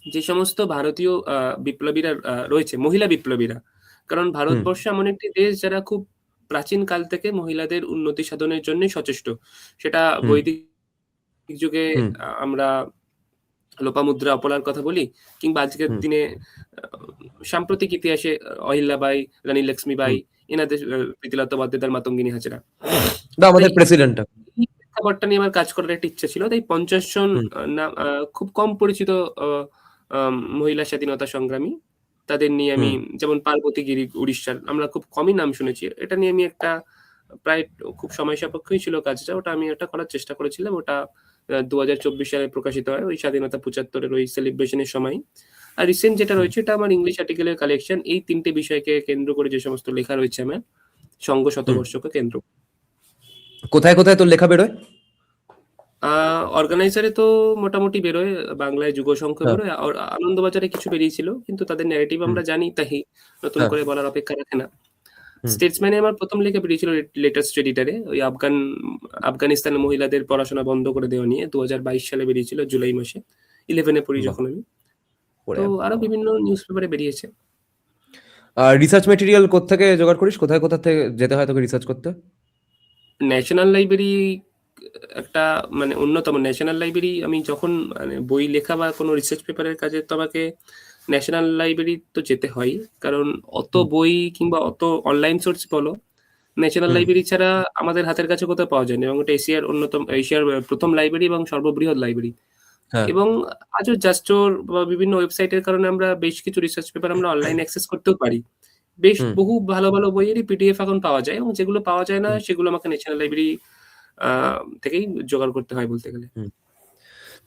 যে সমস্ত ভারতীয় বিপ্লবীরা রয়েছে, মহিলা বিপ্লবীরা। কারণ হুম। ভারতবর্ষ এমন একটি দেশ যারা খুব প্রাচীন কাল থেকে মহিলাদের উন্নতি সাধনের জন্যই সচেষ্ট। সেটা হুম। বৈদিক যুগে হুম। আমরা লোপামুদ্রা অপলার কথা বলি, কিংবা আজকের হুম দিনে সাম্প্রতিক ইতিহাসে অহিল্যাবাই, রানী লক্ষ্মীবাই, হুম এনাদের প্রীতিলতা ওয়াদ্দেদার, মাতঙ্গিনী হাজরা। বা আমাদের তাই প্রেসিডেন্ট। এই প্রেক্ষাপটটা নিয়ে আমার কাজ করার একটা ইচ্ছা ছিল। তাই ৫০ জন হুম খুব কম পরিচিত আ মহিলা স্বাধীনতা সংগ্রামী, তাদের নিয়ে আমি, হুম যেমন পার্বতী গিরি উড়িষ্যার, আমরা খুব কমই নাম শুনেছি। এটা নিয়ে আমি একটা প্রায় খুব সময় সাপেক্ষই ছিল কাজটা। ওটা আমি একটা করার চেষ্টা করেছিলাম। ওটা ২০২৪ সালে প্রকাশিত হয়। ওই স্বাধীনতা ৭৫ এর ওই সেলিব্রেশন এর সময়। আর রিসেন্ট যেটা হুম। রয়েছে এটা আমার ইংলিশ আর্টিকেলের কালেকশন। এই ৩ টে বিষয়কে কেন্দ্র করে যে সমস্ত লেখা রয়েছে আমার, সংঘ হুম। শতবর্ষকে কেন্দ্র। কোথায় কোথায় তোর লেখা বেরোয়? আ অর্গানাইজারে তো মোটামুটি বেরোয়। বাংলায় যুগসংখ্য হ্যাঁ। বেরোয়। আর আনন্দবাজারে কিছু বেরিয়েছিল। কিন্তু তাদের ন্যারেটিভ হুম আমরা জানি, তাই নতুন হ্যাঁ। করে বলার অপেক্ষা রাখে না। হুম স্টেটসম্যানে আমার ১ম লেখা বেরিয়েছিল লেটেস্ট এডিটরে। ওই আফগানিস্তানের মহিলাদের পড়াশোনা বন্ধ করে দেওয়া নিয়ে ২০২২ সালে বেরিয়েছিল জুলাই মাসে। 11 এ পড়ি বাহ! যখন আমি। তো ওরে আরো বাবা! বিভিন্ন নিউজ পেপারে বেরিয়েছে। আর রিসার্চ মেটেরিয়াল কোত্থেকে জোগাড় করিস? কোথায় কোথা থেকে যেতে হয় তোকে রিসার্চ করতে? ন্যাশনাল লাইব্রেরি একটা মানে অন্যতম। ন্যাশনাল লাইব্রেরি আমি যখন মানে বই লেখা বা কোনো রিসার্চ পেপারের কাজে তো আমাকে ন্যাশনাল লাইব্রেরি তো যেতে হয়ই। কারণ অত হুম বই কিংবা অত অনলাইন সোর্স বলো, ন্যাশনাল হুম লাইব্রেরি ছাড়া আমাদের হাতের কাছে কোথাও পাওয়া যায় না, এবং এটা এশিয়ার ১ম লাইব্রেরি এবং সর্ববৃহৎ লাইব্রেরি। হ্যাঁ এবং আজও জাস্টোর বা বিভিন্ন ওয়েবসাইটের কারণে আমরা বেশ কিছু রিসার্চ পেপার আমরা অনলাইন অ্যাক্সেস করতেও পারি। বেশ হুম বহু ভালো, ভালো বইয়েরই পিডিএফ এখন পাওয়া যায়, এবং যেগুলো পাওয়া যায় না হুম সেগুলো আমাকে ন্যাশনাল লাইব্রেরি আ থেকেই জোগাড় করতে হয় বলতে গেলে। হুম।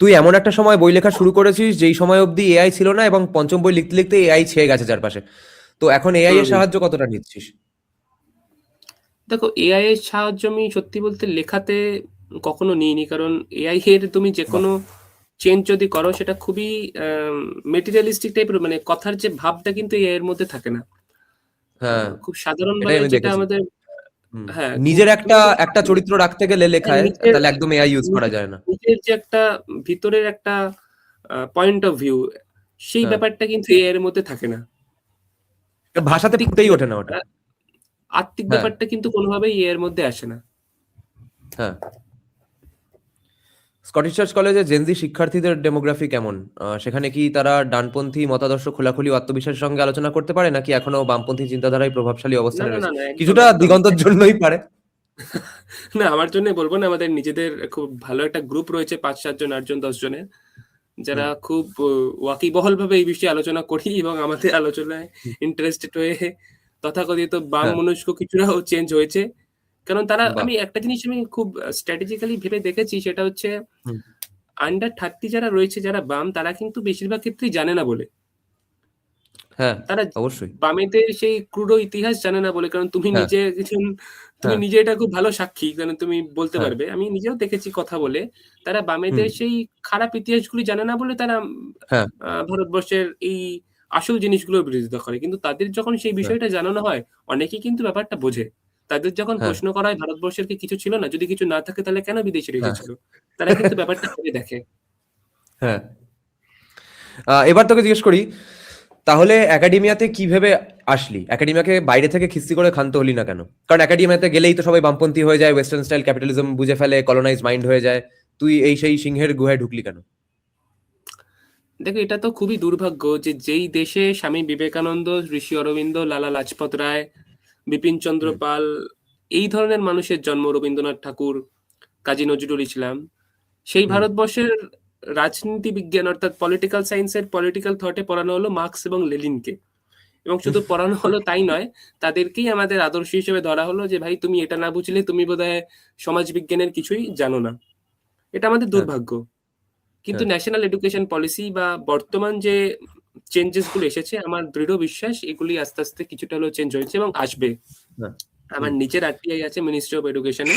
তুই এমন একটা সময় বই লেখা শুরু করেছিস যেই সময় অবধি এআই ছিল না এবং পঞ্চম বই লিখতে লিখতে এআই ছেয়ে গেছে চারপাশে। তো এখন এআই হুম, এর হুম। সাহায্য কতটা নিচ্ছিস? দেখো, এআই এর সাহায্য আমি সত্যি বলতে লেখাতে কখনো নিইনি। কারণ এআই এর তুমি বাহ! যেকোনো চেঞ্জ যদি করো সেটা খুবই আম মেটেরিয়ালিস্টিক টাইপের, মানে কথার যে ভাবটা কিন্তু এআই এর মধ্যে থাকে না। হ্যাঁ, খুব এটাই সাধারণভাবে আমি যেটা দেখেছি। আমাদের, হুম। হ্যাঁ, নিজের তুমি একটা যখন একটা চরিত্র রাখতে গেলে লেখায় নিজের তাহলে একদম এআই ইউজ করা নিজের যায় না। নিজের যে একটা ভিতরের একটা পয়েন্ট অফ ভিউ, সেই হ্যাঁ। ব্যাপারটা কিন্তু এআই এর মধ্যে থাকে না। ভাষাতে আত্মিক যে ফুটেই ওঠে না ওটা। ব্যাপারটা আত্মিক হ্যাঁ, ব্যাপারটা কিন্তু কোনোভাবেই এআই এর মধ্যে আসে না। হ্যাঁ। স্কটিশ চার্চ কলেজে জেনজি শিক্ষার্থীদের ডেমোগ্রাফি কেমন? সেখানে কি তারা ডানপন্থী মতাদর্শ খোলাখুলি ও আত্মবিশ্বাসের সঙ্গে আলোচনা করতে পারে নাকি এখনো বামপন্থী চিন্তাধারায় প্রভাবশালী না, অবস্থানে না, না, রয়েছে? না, একদম, কিছুটা একদম। দিগন্তর জন্যই পারে। না, আমার জন্যই বলব না। আমাদের নিজেদের খুব ভালো একটা গ্রুপ রয়েছে ৫-৭ জন, ৮ জন, ১০ জনের। যারা হুম, খুব ওয়াকিবহালভাবে এই বিষয়ে আলোচনা করি, এবং আমাদের আলোচনায় হুম। ইন্টারেস্টেড হয়ে তথাকথিত বাম হ্যাঁ, মনস্ক কিছুরাও চেঞ্জ হয়েছে। কারণ তারা, বাহ! আমি একটা জিনিস আমি খুব স্ট্র্যাটেজিক্যালি ভেবে দেখেছি, সেটা হচ্ছে হুম, আন্ডার 30 যারা রয়েছে, যারা বাম, তারা কিন্তু বেশিরভাগ ক্ষেত্রেই জানে না বলে। হ্যাঁ, তারা অবশ্যই। বামেদের সেই ক্রুড ইতিহাস জানে না বলে। কারণ তুমি হ্যাঁ, নিজে একজন, তুমি হ্যাঁ, নিজে এটা খুব ভালো সাক্ষী। কারণ তুমি বলতে হ্যাঁ, পারবে। আমি নিজেও দেখেছি কথা বলে। তারা হুম, বামেদের সেই খারাপ ইতিহাসগুলি জানে না বলে তারা হ্যাঁ, ভারতবর্ষের এই আসল জিনিসগুলোর বিরোধিতা করে। কিন্তু তাদের যখন সেই হ্যাঁ, বিষয়টা জানানো হয়, অনেকেই কিন্তু ব্যাপারটা বোঝে। তাদের যখন হ্যাঁ, প্রশ্ন করা হয় ভারতবর্ষের কি কিছু ছিল না? যদি কিছু না থাকে তাহলে কেন বিদেশিরা হ্যাঁ, এসেছিল? তারা কিন্তু ব্যাপারটা ভেবে দেখে। হ্যাঁ। এবার তোকে জিজ্ঞেস করি, তাহলে একাডেমিয়াতে কি ভেবে আসলি? একাডেমিয়াকে বাইরে থেকে খিস্তি করে ক্ষান্ত হলি না কেন? কারণ একাডেমিয়াতে গেলেই তো সবাই বামপন্থী হয়ে যায়, ওয়েস্টার্ন স্টাইল ক্যাপিটালিজম বুঝে ফেলে, কলোনাইজড মাইন্ড হয়ে যায়। তুই এই সেই সিংহের গুহায় ঢুকলি কেন? দেখো, এটা তো খুবই দুর্ভাগ্য যে যেই দেশে স্বামী বিবেকানন্দ, ঋষি অরবিন্দ, লালা লাজপত রায়, বিপিন চন্দ্র হুম, পাল, এই ধরনের মানুষের জন্ম, রবীন্দ্রনাথ ঠাকুর, কাজী নজরুল ইসলাম, সেই হুম, ভারতবর্ষের রাজনীতি বিজ্ঞান অর্থাৎ পলিটিক্যাল সায়েন্সের পলিটিক্যাল থটে পড়ানো হলো মার্কস এবং লেনিনকে। এবং শুধু পড়ানো হলো তাই নয়, তাদেরকেই আমাদের আদর্শ হিসেবে ধরা হলো যে ভাই তুমি এটা না বুঝলে তুমি বোধহয় সমাজ বিজ্ঞানের কিছুই জানো না। এটা আমাদের হ্যাঁ, দুর্ভাগ্য। কিন্তু হ্যাঁ, ন্যাশনাল এডুকেশন পলিসি বা বর্তমান যে চেঞ্জেস গুলো এসেছে, আমার দৃঢ় বিশ্বাস এগুলি আস্তে আস্তে কিছুটা হলেও চেঞ্জ হয়েছে এবং আসবে। হ্যাঁ, আমার হুম, নিজের আরটিআই আছে মিনিস্ট্রি অফ এডুকেশনে,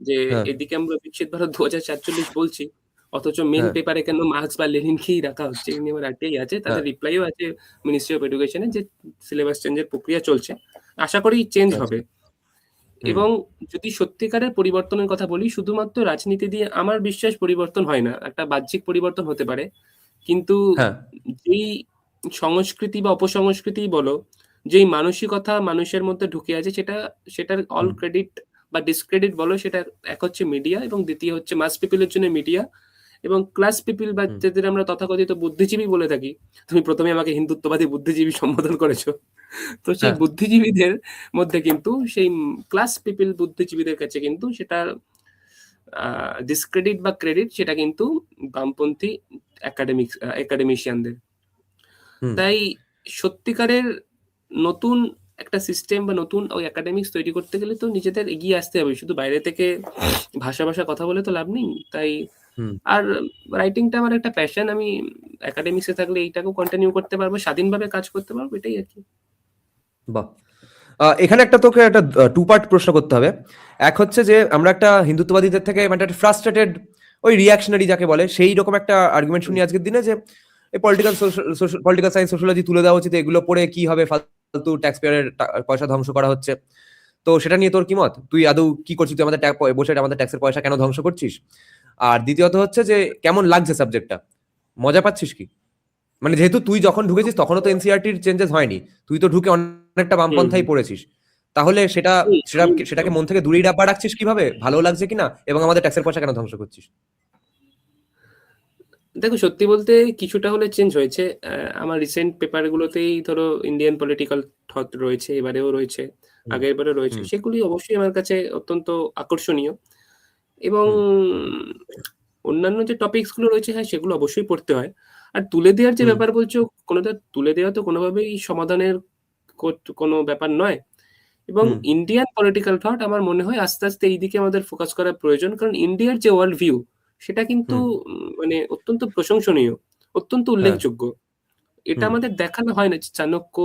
যে হ্যাঁ, এদিকে আমরা বিকশিত ভারত ২০৪৭ বলছি, অথচ মেন হ্যাঁ, পেপারে কেন মার্কস বা লেনিনকেই রাখা হচ্ছে, এই নিয়ে আমার আরটিআই আছে। হ্যাঁ, তাদের রিপ্লাইও আছে মিনিস্ট্রি অফ এডুকেশনে, যে সিলেবাস চেঞ্জের প্রক্রিয়া চলছে। আশা করি চেঞ্জ আচ্ছা, হবে। হুম, এবং যদি সত্যিকারের পরিবর্তনের কথা বলি, শুধুমাত্র রাজনীতি দিয়ে আমার বিশ্বাস পরিবর্তন হয় না। একটা বাহ্যিক পরিবর্তন হতে পারে। কিন্তু হ্যাঁ, যেই সংস্কৃতি বা অপসংস্কৃতিই বলো, যেই মানসিকতা মানুষের মধ্যে ঢুকে আছে, সেটার অল হুম, ক্রেডিট বা ডিসক্রেডিট বলো, সেটা এক হচ্ছে মিডিয়া, এবং দ্বিতীয় হচ্ছে মাস পিপল এর জন্য মিডিয়া, এবং ক্লাস পিপল বা যাদের আমরা তথাকথিত বুদ্ধিজীবী বলে থাকি, তুমি প্রথমে আমাকে হিন্দুত্ববাদী বুদ্ধিজীবী সম্বোধন করেছো, তো সেই হ্যাঁ। বুদ্ধিজীবীদের মধ্যে কিন্তু সেই ক্লাস পিপল বুদ্ধিজীবীদের কাছে কিন্তু সেটা ডিসক্রেডিট বা ক্রেডিট সেটা কিন্তু বামপন্থী একাডেমিশিয়ানদের। হুম। তাই সত্যিকারের নতুন একটা সিস্টেম বা নতুন ওই একাডেমিক্স তৈরি করতে গেলে তো নিজেদের এগিয়ে আসতে হবে, শুধু বাইরে থেকে ভাষা ভাষা কথা বলে তো লাভ নেই। তাই হুম। আর রাইটিংটা আমার একটা প্যাশন, আমি একাডেমিক্সে থাকলে এইটাকেও কন্টিনিউ করতে পারবো, স্বাধীনভাবে কাজ করতে পারবো, এটাই আর কি। বাহ। এখানে একটা তোকে একটা টু পার্ট প্রশ্ন করতে হবে। এক হচ্ছে যে আমরা একটা হিন্দুত্ববাদীদের থেকে মানে একটা ফ্রাস্ট্রেটেড ওই রিয়াকশনারি যাকে বলে সেই রকম একটা আর্গুমেন্ট শুনি আজকের দিনে যে এই পলিটিক্যাল সায়েন্স সোশ্যোলজি তুলে দেওয়া উচিত, এগুলো পড়ে কি হবে, ফালতু ট্যাক্স পেয়ারের পয়সা ধ্বংস করা হচ্ছে। তো সেটা নিয়ে তোর কি মত? তুই আদৌ কি করছিস? তুই আমাদের বসে আমাদের ট্যাক্সের পয়সা কেন ধ্বংস করছিস? আর দ্বিতীয়ত হচ্ছে যে কেমন লাগছে সাবজেক্টটা, মজা পাচ্ছিস কি? মানে যেহেতু তুই যখন ঢুকেছিস তখনও তো এনসিইআরটির চেঞ্জেস হয়নি, তুই তো ঢুকে অনেকটা বামপন্থাই পড়েছিস, তাহলে সেটাকে মন থেকে দূরেই ডাব্বা রাখছিস কিভাবে? ভালো লাগছে কিনা, এবং আমাদের ট্যাক্সের পয়সা কেন ধ্বংস করছিস? দেখো, সত্যি বলতে কিছুটা হলে চেঞ্জ হয়েছে। আমার রিসেন্ট পেপারগুলোতেই ধরো ইন্ডিয়ান পলিটিক্যাল থট রয়েছে, এবারেও রয়েছে, আগের বারে রয়েছে, সেগুলি অবশ্যই আমার কাছে অত্যন্ত আকর্ষণীয়। এবং অন্যান্য যে টপিকস গুলো রয়েছে, হ্যাঁ সেগুলো অবশ্যই পড়তে হয়। আর তুলে দেওয়ার যে ব্যাপার বলছো, কোনোটা তুলে দেওয়া তো কোনোভাবেই সমাধানের কোনো ব্যাপার নয়। এবং ইন্ডিয়ান পলিটিক্যাল থট আমার মনে হয় আস্তে আস্তে এই দিকে আমাদের ফোকাস করা প্রয়োজন, কারণ ইন্ডিয়ার যে ওয়ার্ল্ড ভিউ সেটা কিন্তু মানে অত্যন্ত প্রশংসনীয়, অত্যন্ত উল্লেখযোগ্য। এটা আমাদের দেখানো হয় না। চাণক্য,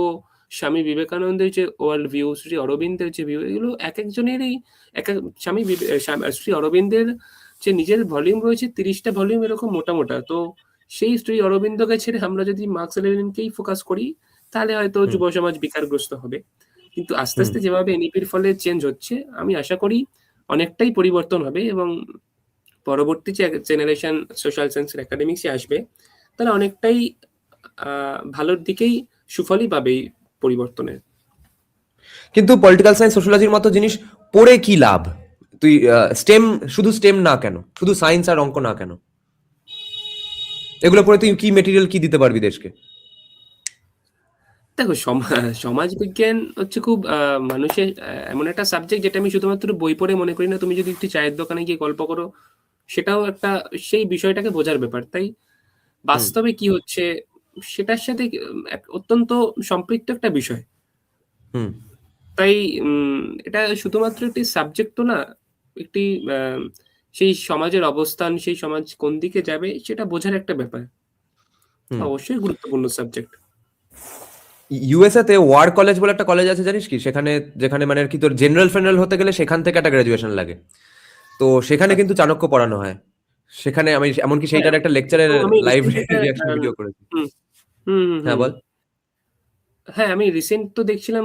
স্বামী বিবেকানন্দের যে ওয়ার্ল্ড ভিউ, শ্রী অরবিন্দের যে ভিউ, এগুলো এক একজনেরই শ্রী অরবিন্দের যে নিজের ভলিউম রয়েছে 30টা ভলিউম এরকম মোটা মোটা। তো সেই শ্রী অরবিন্দকে ছেড়ে আমরা যদি মার্কস লেনিনকেই ফোকাস করি তাহলে হয়তো যুব সমাজ বিকারগ্রস্ত হবে। কিন্তু আস্তে আস্তে যেভাবে এনইপির ফলে চেঞ্জ হচ্ছে, আমি আশা করি অনেকটাই পরিবর্তন হবে এবং পরবর্তী যে জেনারেশন সোশ্যাল সায়েন্সের একাডেমিক্সে আসবে তারা অনেকটাই ভালোর দিকেই সুফলই পাবে এই পরিবর্তনের। কিন্তু পলিটিক্যাল সায়েন্স সোশ্যোলজির মতো জিনিস পড়ে কি লাভ? তুই শুধু স্টেম না কেন, শুধু সায়েন্স আর অঙ্ক না কেন, এগুলো পড়ে তুই কি মেটেরিয়াল কি দিতে পারবি দেশকে? দেখো, সমাজ বিজ্ঞান হচ্ছে খুব মানুষের এমন একটা সাবজেক্ট যেটা আমি শুধুমাত্র বই পড়ে মনে করি না। তুমি যদি একটু চায়ের দোকানে গিয়ে গল্প করো, সেটাও একটা সেই বিষয়টাকে বোঝার ব্যাপার। তাই বাস্তবে কি হচ্ছে সেটার সাথে এক অত্যন্ত সম্পৃক্ত একটা বিষয়। তাই এটা শুধুমাত্র একটি সাবজেক্ট তো না, একটি সেই সমাজের অবস্থান, সেই সমাজ কোন দিকে যাবে সেটা বোঝার একটা ব্যাপার। অবশ্যই গুরুত্বপূর্ণ সাবজেক্ট। ইউএসএ তে ওয়ার কলেজ বলে একটা কলেজ আছে, জানিস কি? যেখানে মানে আর কি তোর জেনারেল ফেনারেল হতে গেলে সেখান থেকে একটা গ্রাজুয়েশন লাগে। তো সেখানে কিন্তু চাণক্য পড়ানো হয়। সেখানে আমি এমনকি সেইটার একটা লেকচারের লাইভ রিঅ্যাকশন ভিডিও করেছি। হ্যাঁ বল। হ্যাঁ, আমি রিসেন্ট তো দেখছিলাম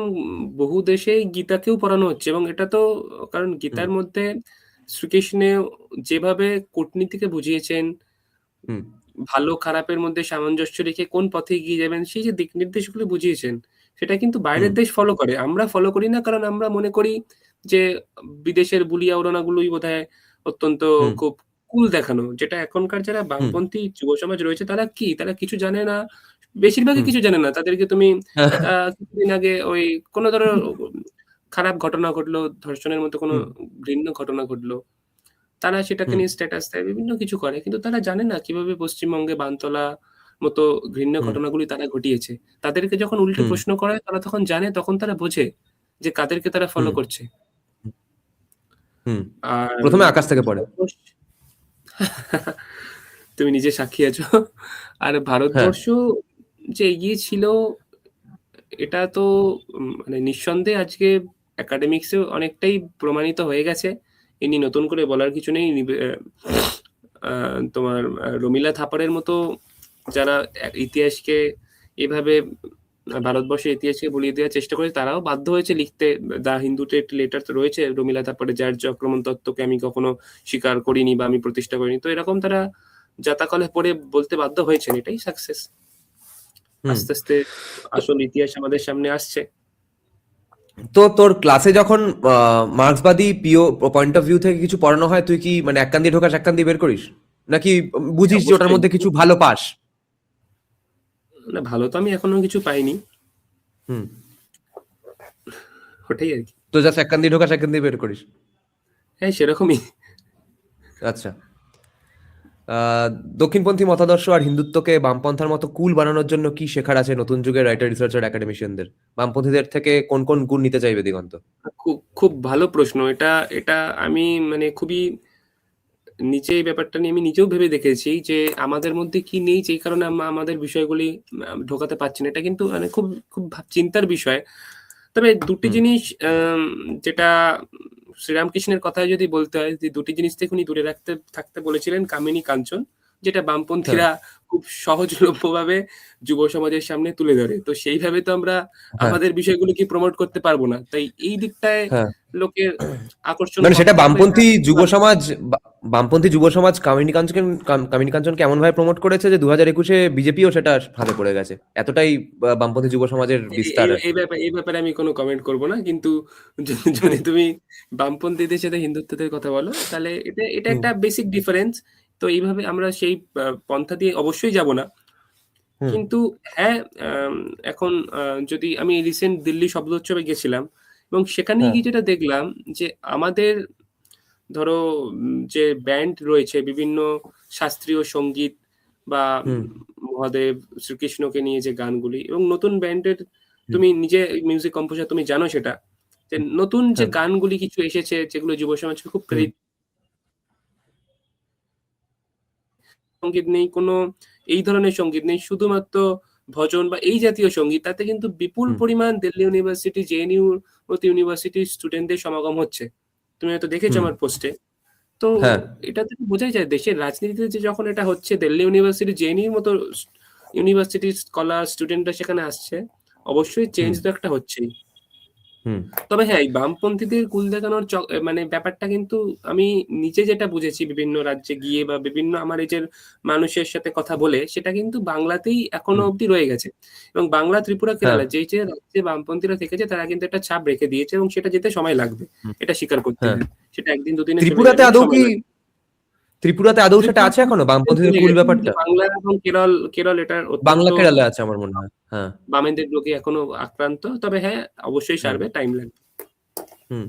বহু দেশেই গীতাকেও পড়ানো হচ্ছে এবং এটা তো কারণ গীতার মধ্যে শ্রীকৃষ্ণ যেভাবে কূটনীতিকে বুঝিয়েছেন, ভালো খারাপের মধ্যে সামঞ্জস্য রেখে কোন পথে এগিয়ে যাবেন সেই যে দিক নির্দেশগুলো বুঝিয়েছেন, সেটা কিন্তু বাইরের দেশ ফলো করে, আমরা ফলো করি না। কারণ আমরা মনে করি যে বিদেশের বুলিয়া ওড়নাগুলোই বোধহয় অত্যন্ত খুব কুল দেখানো, যেটা এখনকার যারা বামপন্থী যুব সমাজ রয়েছে তারা কিছু জানে না, বেশিরভাগই কিছু জানে না। তাদেরকে তুমি কিছুদিন আগে ওই কোনো ধরো খারাপ ঘটনা ঘটলো, ধর্ষণের মতো কোনো ঘৃণ্য ঘটনা ঘটলো, তারা সেটাকে নিয়ে স্ট্যাটাস দেয়, বিভিন্ন কিছু করে, কিন্তু তারা জানে না কিভাবে পশ্চিমবঙ্গে বানতলা মতো ঘৃণ্য ঘটনাগুলি তারা ঘটিয়েছে। তাদেরকে যখন উল্টো প্রশ্ন করা হয় তারা তখন জানে, তখন তারা বোঝে যে কাদেরকে তারা ফলো করছে। আর প্রথমে আকাশ থেকে পড়ে। তুমি নিজে সাক্ষী আছো। আর ভারতবর্ষ যে এগিয়ে ছিল এটা তো মানে নিঃসন্দেহে আজকে একাডেমিক্সে অনেকটাই প্রমাণিত হয়ে গেছে। ইনি নতুন করে বলার কিছু নেই। তোমার রমিলা থাপারের মতো যারা ইতিহাসকে এভাবে ভারতবর্ষের ইতিহাসকে বলিয়ে দেওয়ার চেষ্টা করেছে, তারাও বাধ্য হয়েছে লিখতে। দা হিন্দুতে একটি লেটার তো রয়েছে রমিলা থাপারের, যার আক্রমণ তত্ত্বকে আমি কখনো স্বীকার করিনি বা আমি প্রতিষ্ঠা করিনি। তো এরকম তারা জাতাকলে পড়ে বলতে বাধ্য হয়েছেন, এটাই সাকসেস। আস্তে আস্তে আসল ইতিহাস আমাদের সামনে আসছে। তো তোর ক্লাসে যখন মার্ক্সবাদী পয়েন্ট অফ ভিউ থেকে কিছু পড়ানো হয়, তুই কি মানে এক কান দিয়ে ঢোকাস এক কান দিয়ে বের করিস? নাকি বুঝিস যে ওটার অবশ্যই। মধ্যে কিছু ভালো পাস? না, ভালো তো আমি এখনো কিছু পাইনি, হুম। ওটাই আর কি। তো জাস্ট এক কান দিয়ে ঢোকাস, এক কান দিয়ে বের করিস। হ্যাঁ, সেরকমই। আচ্ছা। আহ, দক্ষিণপন্থী মতাদর্শ আর হিন্দুত্বকে বামপন্থার মতো কুল বানানোর জন্য কি শেখার আছে নতুন যুগের রাইটার, রিসার্চার, একাডেমিশিয়ানদের? বামপন্থীদের থেকে কোন কোন গুণ নিতে চাইবে দিগন্ত? খুব খুব ভালো প্রশ্ন এটা। এটা আমি মানে খুবই নিজে এই ব্যাপারটা নিয়ে আমি নিজেও ভেবে দেখেছি যে আমাদের মধ্যে কি নেই, যেই কারণে আমরা আমাদের বিষয়গুলি ঢোকাতে পারছি না। এটা কিন্তু মানে খুব খুব চিন্তার বিষয়। তবে দুটি হুম। জিনিস, যেটা শ্রীরামকৃষ্ণের কথায় যদি বলতে হয়, যে দুটি জিনিস থেকে উনি দূরে রাখতে থাকতে বলেছিলেন, কামিনী কাঞ্চন, যেটা হ্যাঁ, বামপন্থীরা খুব সহজলভ্যভাবে যুব সমাজের সামনে তুলে ধরে। তো সেইভাবে তো আমরা হ্যাঁ, আমাদের বিষয়গুলোকে প্রমোট করতে পারবো না। তাই এই দিকটায় হ্যাঁ। লোকের আকর্ষণ মানে কম সেটা থাকবে, এটা বামপন্থী যুব সমাজ, বামপন্থী যুব সমাজ কামিনী কাঞ্চনকে এমন ভাবে প্রমোট করেছে যে 2021-এ বিজেপিও সেটা ফাঁদে পড়ে গেছে। এতটাই বামপন্থী যুব সমাজের বিস্তার আর কি। এই ব্যাপারে আমি কোনো কমেন্ট করব না। কিন্তু যদি তুমি বামপন্থীদের সাথে হিন্দুত্বদের কথা বলো, তাহলে এটা হুম, একটা বেসিক ডিফারেন্স। তো এইভাবে আমরা সেই পন্থা দিয়ে অবশ্যই যাব না। হুম, কিন্তু হ্যাঁ, আম এখন যদি আমি রিসেন্ট দিল্লি শব্দ উৎসবে গেছিলাম এবং সেখানে হ্যাঁ, গিয়ে যেটা দেখলাম যে আমাদের ধরো যে ব্যান্ড রয়েছে বিভিন্ন শাস্ত্রীয় সঙ্গীত বা হুম, মহাদেব শ্রীকৃষ্ণকে নিয়ে যে গানগুলি, এবং নতুন ব্যান্ডের, হুম, তুমি নিজে মিউজিক কম্পোজার, তুমি জানো সেটা, যে নতুন যে হ্যাঁ, গানগুলি কিছু এসেছে যেগুলো যুব সমাজকে খুব হুম, প্রেরিত। সঙ্গীত নেই, কোনো এই ধরনের সঙ্গীত নেই, শুধুমাত্র ভজন বা এই জাতীয় সঙ্গীত, তাতে কিন্তু বিপুল হুম, পরিমাণ দিল্লি ইউনিভার্সিটি, জেএনইউ মতো ইউনিভার্সিটির স্টুডেন্টদের সমাগম হচ্ছে। তুমি হয়তো দেখেছো হুম, আমার পোস্টে। তো হ্যাঁ, এটা থেকে বোঝাই যায় দেশের রাজনীতিতে যে যখন এটা হচ্ছে, দিল্লি ইউনিভার্সিটি, জেএনইউর মতো ইউনিভার্সিটির স্কলার স্টুডেন্টরা সেখানে আসছে, অবশ্যই চেঞ্জ হুম, তো একটা হচ্ছেই। হুম, তবে হ্যাঁ, এই বামপন্থীদের কুল দেখানোর মানে ব্যাপারটা কিন্তু আমি নিজে যেটা বুঝেছি বিভিন্ন রাজ্যে গিয়ে বা বিভিন্ন আমার এজের মানুষের সাথে কথা বলে, সেটা কিন্তু বাংলাতেই এখনো হুম, অব্দি রয়ে গেছে। এবং বাংলা, ত্রিপুরা, হ্যাঁ, কেরালা, যেই যে রাজ্যে বামপন্থীরা থেকেছে তারা কিন্তু একটা ছাপ রেখে দিয়েছে, এবং সেটা যেতে সময় লাগবে। হুম, এটা স্বীকার করতে হ্যাঁ। হয়। সেটা একদিন দুদিনে চলে যাবে ত্রিপুরাতে না, আদৌ সময় কি, লাগবে। ত্রিপুরাতে আদৌ সেটা ত্রিপুরা আছে এখনো বামপন্থীদের চলে কুল গেছে, কিন্তু ব্যাপারটা? বাংলা এবং কেরল, কেরল এটার বাংলা অত্যন্ত কেরালে আছে আমার মনে হয়। হ্যাঁ। বামেদের লোকে এখনো আক্রান্ত। তবে হ্যাঁ, অবশ্যই হুম, সারবে, টাইম লাগবে। হুম।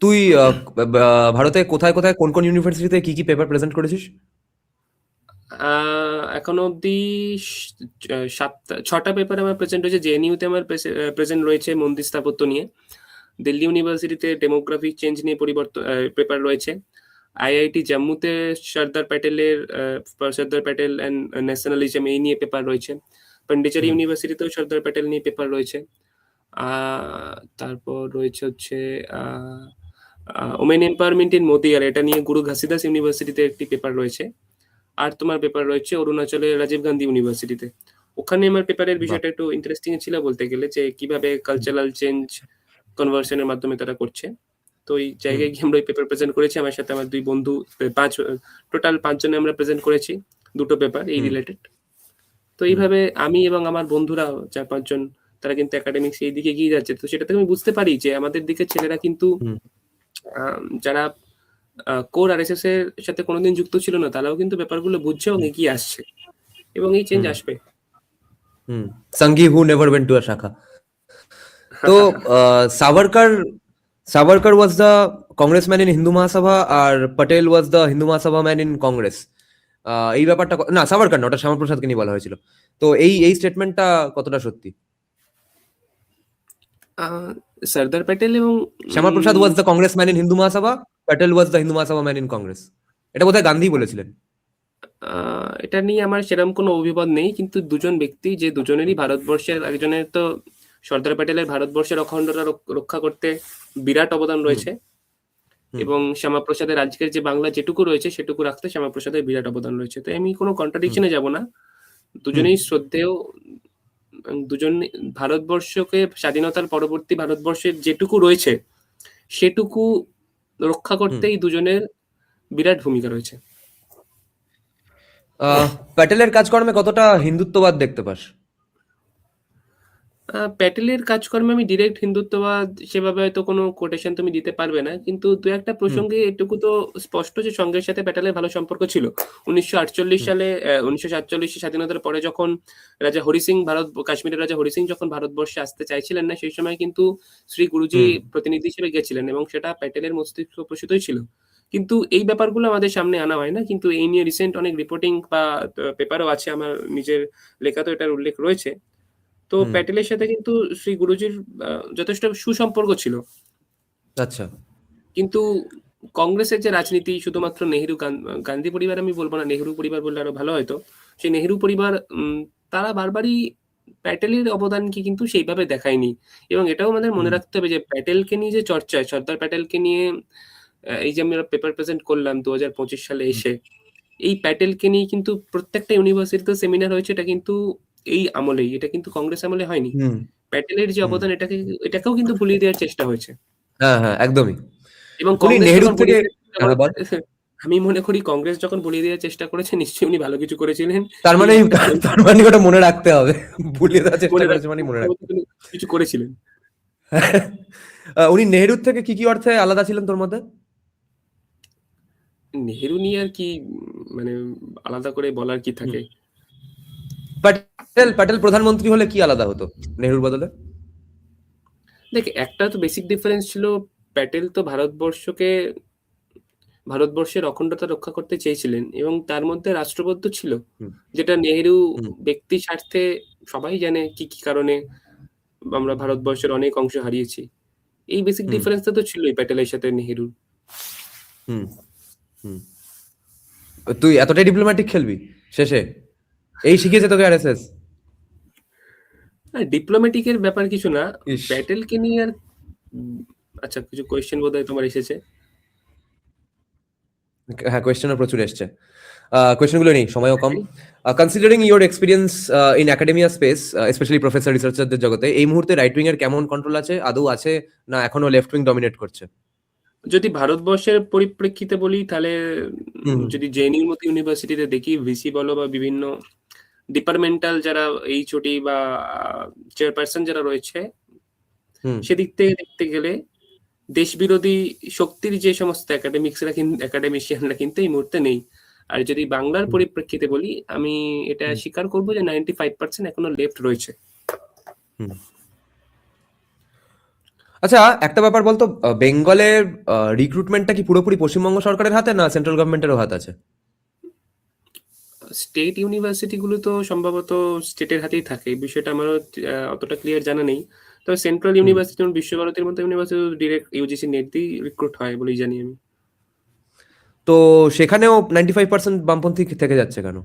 তুই ভারতে কোথায় কোথায় কোন কোন ইউনিভার্সিটিতে কি কি পেপার প্রেজেন্ট করেছিস? এখনো অব্দি স ৬টা পেপার আমার প্রেজেন্ট হয়েছে। জেএনইউতে আমার প্রেজেন্ট রয়েছে মন্দির স্থাপত্য নিয়ে। দিল্লি ইউনিভার্সিটিতে ডেমোগ্রাফিক চেঞ্জ নিয়ে পেপার রয়েছে। আইআইটি জম্মুতে সর্দার প্যাটেলের সর্দার প্যাটেল অ্যান্ড ন্যাশনালিজম এই নিয়ে পেপার রয়েছে। পন্ডিচেরি হুম, ইউনিভার্সিটিতেও সর্দার প্যাটেল নিয়ে পেপার রয়েছে। আ তারপর রয়েছে হচ্ছে আ আ ওমেন এম্পাওয়ারমেন্ট ইন মোদিয়ার, এটা নিয়ে গুরু ঘাসিদাস ইউনিভার্সিটিতে একটি পেপার রয়েছে। আর তোমার পেপার রয়েছে অরুণাচলের রাজীব গান্ধী ইউনিভার্সিটিতে। ওখানে আমার পেপারের বাহ, বিষয়টা একটু ইন্টারেস্টিং ছিল বলতে গেলে, যে কিভাবে হুম, কালচারাল চেঞ্জ কনভার্সন এর মাধ্যমে তারা করছে। তো এই হুম, জায়গায় গিয়ে আমরা ওই পেপার প্রেজেন্ট করেছি। আমার সাথে আমার ২ বন্ধু, ৫ টোটাল ৫ জনে আমরা প্রেজেন্ট করেছি ২ টো পেপার এই হুম, রিলেটেড। তো হুম, এইভাবে আমি এবং আমার বন্ধুরা ৪-৫ জন, তারা কিন্তু একাডেমিক্স এই দিকে এগিয়ে যাচ্ছে। তো সেটা থেকে আমি বুঝতে পারি যে আমাদের দিকের ছেলেরা কিন্তু হুম, যারা কোর আরএসএস এর সাথে কোনোদিন যুক্ত ছিল না, তারাও কিন্তু ব্যাপারগুলো বুঝছে এবং হুম, এগিয়ে আসছে। এবং এই চেঞ্জ হুম, আসবে। হুম। Sanghi who never went to a shakha. তো Savarkar, Savarkar was the Congress man in Hindu Mahasabha, আর Patel was the Hindu Mahasabha man in Congress. এই ব্যাপারটা না, সাভারকার না, ওটা শ্যামাপ্রসাদকে নিয়ে বলা হয়েছিল। তো এই স্টেটমেন্টটা কতটা সত্যি? আ সর্দার প্যাটেল এবং Shyamaprasad um was the Congress man in Hindu Mahasabha, Patel was the Hindu Mahasabha man in Congress. এটা বোধহয় গান্ধী বলেছিলেন। আ এটা নিয়ে আমার সেরকম কোনো অভিমত নেই। কিন্তু দুজন ব্যক্তি, যে দুজনেরই ভারতবর্ষের, একজনের তো সর্দার প্যাটেলের ভারতবর্ষের অখণ্ডতা রক্ষা করতে বিরাট অবদান হুম, রয়েছে, হুম, এবং শ্যামাপ্রসাদের আজকের যে বাংলা যেটুকু রয়েছে সেটুকু রাখতে শ্যামাপ্রসাদের বিরাট অবদান রয়েছে। তাই আমি কোনো হুম, কন্ট্রাডিকশন এ যাব না। হুম, দুজনেই শ্রদ্ধেয়। দুজন ভারতবর্ষকে স্বাধীনতার পরবর্তী ভারতবর্ষের যেটুকু রয়েছে সেটুকু রক্ষা হুম। করতে এই দুজনের বিরাট ভূমিকা রয়েছে। প্যাটেলের কাজকর্মে কতটা হিন্দুত্ববাদ দেখতে পাস? প্যাটেলের কাজকর্মে আমি ডিরেক্ট হিন্দুত্ববাদ সেভাবে হয়তো কোনো কোটেশন তুমি দিতে পারবে না। কিন্তু ২-১ টা হুম, প্রসঙ্গে এটুকু তো স্পষ্ট যে সঙ্ঘের সাথে প্যাটেলের ভালো সম্পর্ক ছিল। ১৯৪৮ হুম, সালে ১৯৪৭ এ স্বাধীনতার পরে যখন রাজা হরি সিং কাশ্মীরের রাজা হরি সিং যখন ভারতবর্ষে আসতে চাইছিলেন না, সেই সময় কিন্তু শ্রী গুরুজি হুম, প্রতিনিধি হিসেবে গেছিলেন এবং সেটা প্যাটেলের মস্তিষ্ক প্রসূতই ছিল। কিন্তু এই ব্যাপারগুলো আমাদের সামনে আনা হয় না। কিন্তু এই নিয়ে রিসেন্ট অনেক রিপোর্টিং বা পেপারও আছে। আমার নিজের লেখাতেও এটার উল্লেখ রয়েছে। তো হুম, প্যাটেলের সাথে কিন্তু শ্রী গুরুজির যথেষ্ট সুসম্পর্ক ছিল। আচ্ছা, কিন্তু কংগ্রেসের যে রাজনীতি শুধুমাত্র গান্ধী পরিবার আমি বলব না, নেহেরু পরিবার বললে আরো ভালো হয়তো। সেই নেহেরু পরিবার তারা বারবারই প্যাটেলের অবদানকে কিন্তু সেইভাবে দেখায়নি। এবং এটাও আমাদের মনে হুম, রাখতে হবে যে প্যাটেলকে নিয়ে যে চর্চায়, সর্দার প্যাটেলকে নিয়ে এই যে আমরা পেপার প্রেজেন্ট করলাম ২০২৫ সালে হুম, এসে, এই প্যাটেলকে নিয়ে কিন্তু প্রত্যেকটা ইউনিভার্সিটিতে সেমিনার হয়েছে, এটা কিন্তু এই আমলেই। এটা কিন্তু কংগ্রেস আমলে হয়নি। হুম, প্যাটেলের যে হুম। অবদান এটাকেও কিন্তু ভুলিয়ে দেওয়ার চেষ্টা হয়েছে। হ্যাঁ, হ্যাঁ, একদমই। এবং উনি কংগ্রেস যখন নেহেরুর থেকে ভুলিয়ে দেওয়ার চেষ্টা হ্যাঁ, বল। করেছে, আমি মনে করি কংগ্রেস যখন ভুলিয়ে দেওয়ার চেষ্টা করেছে নিশ্চয়ই উনি ভালো কিছু করেছিলেন। তার এই মানে একটা কারণ তার মানে ওটা মনে রাখতে হবে। ভুলিয়ে দেওয়ার চেষ্টা মনে করেছে রাখতে মানে হবে, মনে রাখতে সম্ভবত হবে। তিনি কিছু করেছিলেন। উনি নেহেরুর থেকে কি অর্থে আলাদা ছিলেন তোর মতে? নেহেরু নিয়ে আর কি মানে আলাদা করে বলার কি হুম। থাকে? প্যাটেল প্রধানমন্ত্রী হলে কি আলাদা হতো নেহেরুর বদলে? দেখ, একটা তো বেসিক ডিফারেন্স ছিল, প্যাটেল তো ভারতবর্ষের অখণ্ডতা রক্ষা করতে চেয়েছিলেন এবং তার মধ্যে রাষ্ট্রবোধ তো ছিল। হুম, যেটা নেহেরু হুম, ব্যক্তি স্বার্থে সবাই জানে কি কারণে আমরা ভারতবর্ষের অনেক অংশ হারিয়েছি। এই বেসিক হুম, ডিফারেন্সটা তো ছিলই প্যাটেলের সাথে নেহেরুর। হুম, হুম। তুই এতটাই ডিপ্লোম্যাটিক খেলবি শেষে? এই শিখিয়েছে তোকে আরএসএস? ডিপ্লোম্যাটিক এর ব্যাপার কিছু না। ইস! প্যাটেলকে নিয়ে আর উম আচ্ছা, কিছু কোয়েশ্চেন বোধহয় তোমার এসেছে। হ্যাঁ, কোয়েশ্চেনও প্রচুর এসছে। কোয়েশ্চেন গুলো নেই, সময়ও কম। দেখাই। Considering your experience in academia space, specially professor রিসার্চারদের জগতে, এই মুহূর্তে রাইট উইং এর কেমন কন্ট্রোল আছে? আদৌ আছে না এখনো লেফট উইং ডমিনেট করছে? যদি ভারতবর্ষের পরিপ্রেক্ষিতে বলি তাহলে হুম, যদি জেএনইউর মতো ইউনিভার্সিটিতে দেখি, ভিসি বলো বা বিভিন্ন ডিপার্টমেন্টাল যারা এইচওডি বা চেয়ারপারসন যারা রয়েছে, হুম, সেদিক থেকে দেখতে গেলে দেশবিরোধী শক্তির যে সমস্ত একাডেমিশিয়ানরা কিন্তু এই মুহূর্তে নেই। আর যদি বাংলার হুম, পরিপ্রেক্ষিতে বলি, আমি এটা হুম, স্বীকার করব যে 95% এখনো লেফট রয়েছে। হুম। আচ্ছা, একটা ব্যাপার বলতো, বেঙ্গলের রিক্রুটমেন্টটা কি পুরোপুরি পশ্চিমবঙ্গ সরকারের হাতে না সেন্ট্রাল গভর্নমেন্টেরও হাত আছে? স্টেট ইউনিভার্সিটি গুলো তো সম্ভবত স্টেটের হাতেই থাকে। এই বিষয়টা আমারও অতটা ক্লিয়ার জানা নেই। তবে সেন্ট্রাল হুম। ইউনিভার্সিটি যেমন বিশ্বভারতীর মতো ইউনিভার্সিটি ডিরেক্ট ইউজিসি নেট দিয়েই রিক্রুট হয় বলেই জানি আমি। তো সেখানেও 95% বামপন্থী থেকে যাচ্ছে কেন?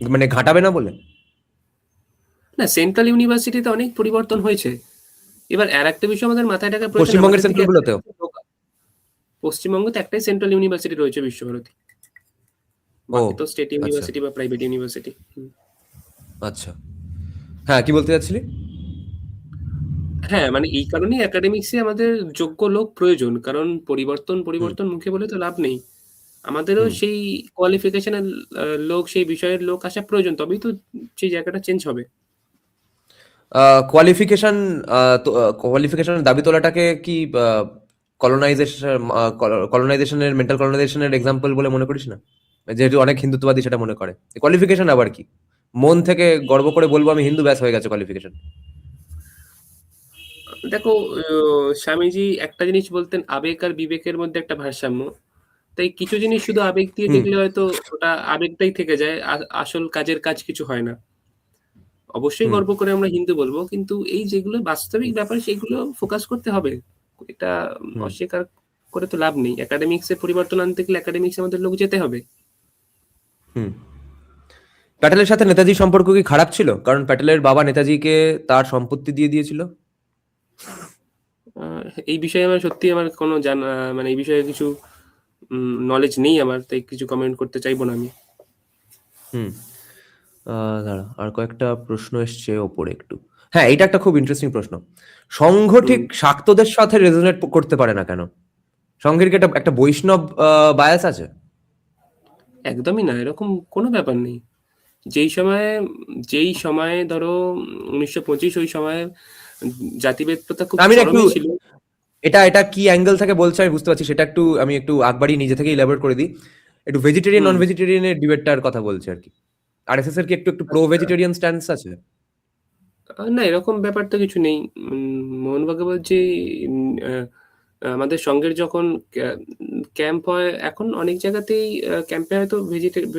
মানে ঘাঁটাবে না বলে? না, সেন্ট্রাল ইউনিভার্সিটিতে অনেক পরিবর্তন হয়েছে। এবার আরেকটা বিষয় আমাদের মাথায় রাখা প্রয়োজন, পশ্চিমবঙ্গের আমাদের দিকে সেন্ট্রাল গুলোতেও? পশ্চিমবঙ্গে তো একটাই সেন্ট্রাল ইউনিভার্সিটি রয়েছে, বিশ্বভারতী। ও, বাকি তো স্টেট আচ্ছা, ইউনিভার্সিটি বা প্রাইভেট ইউনিভার্সিটি। আচ্ছা। হ্যাঁ, কি বলতে চাচ্ছিলি? হ্যাঁ, মানে এই কারণেই একাডেমিক্সে আমাদের যোগ্য লোক প্রয়োজন। কারণ হুম, পরিবর্তন মুখে বলে তো লাভ নেই। আমাদেরও হুম। সেই কোয়ালিফিকেশন এর লোক, সেই বিষয়ের লোক আসা প্রয়োজন। তবেই তো সেই জায়গাটা চেঞ্জ হবে। কোয়ালিফিকেশন কোয়ালিফিকেশনের দাবি তোলাটাকে কি কলোনাইজেশন কলোনাইজেশনের মেন্টাল কলোনাইজেশনের এক্সাম্পল বলে মনে করিস না? যেহেতু অনেক হিন্দুত্ববাদী সেটা মনে করে। কোয়ালিফিকেশন আবার কি? মন থেকে গর্ব করে বলবো আমি হিন্দু, ব্যাস হয়ে গেছে কোয়ালিফিকেশন। দেখো, স্বামীজি একটা জিনিস বলতেন, আবেগ আর বিবেকের মধ্যে একটা ভারসাম্য। তাই কিছু জিনিস শুধু আবেগ দিয়ে হুম, দেখলে হয়তো ওটা আবেগটাই থেকে যায়। আসল কাজের কাজ কিছু হয় না। অবশ্যই হুম, গর্ব করে আমরা হিন্দু বলব। কিন্তু এই যেগুলো বাস্তবিক ব্যাপার সেগুলো ফোকাস করতে হবে। এটা হুম, অস্বীকার করে তো লাভ নেই। একাডেমিক্স এ পরিবর্তন আনতে গেলে একাডেমিক্স এ আমাদের লোক যেতে হবে। হুম। প্যাটেলের সাথে নেতাজির সম্পর্ক কি খারাপ ছিল? কারণ প্যাটেলের বাবা নেতাজিকে তার সম্পত্তি দিয়ে দিয়েছিল। আ এই বিষয়ে আমার কোনো মানে এই বিষয়ে কিছু নলেজ নেই আমার। তাই কিছু কমেন্ট করতে চাইব না আমি। হুম। দাঁড়া, আর কয়েকটা প্রশ্ন এসছে ওপরে একটু। হ্যাঁ, এটা একটা খুব ইন্টারেস্টিং প্রশ্ন। সংঘ হুম, ঠিক শাক্তদের সাথে রেজোনেট করতে পারে না কেন? সংঘের কি একটা একটা বৈষ্ণব বায়াস আছে? একদমই না। এরকম কোনো ব্যাপার নেই। যেই সময়ে ধরো 1925 ওই সময়ে জাতিভেদ প্রথা খুব আমি না একটু চরমে ছিল। এটা এটা কি অ্যাঙ্গেল থেকে বলছে আমি বুঝতে পারছি, সেটা একটু আমি একটু আগবাড়ি নিজে থেকে ইলাবোরেট করে দিই। একটু ভেজিটেরিয়ান হুম। নন ভেজিটেরিয়ানের ডিবেটটার কথা বলছে আর কি। আরএসএস এর কি একটু একটু প্রো আচ্ছা। ভেজিটেরিয়ান স্ট্যান্স আছে? না, এরকম ব্যাপার তো কিছু নেই। মোহন ভাগবতজি আমাদের সঙ্ঘের যখন ক্যাম্প হয়, এখন অনেক জায়গাতেই ক্যাম্পে হয়তো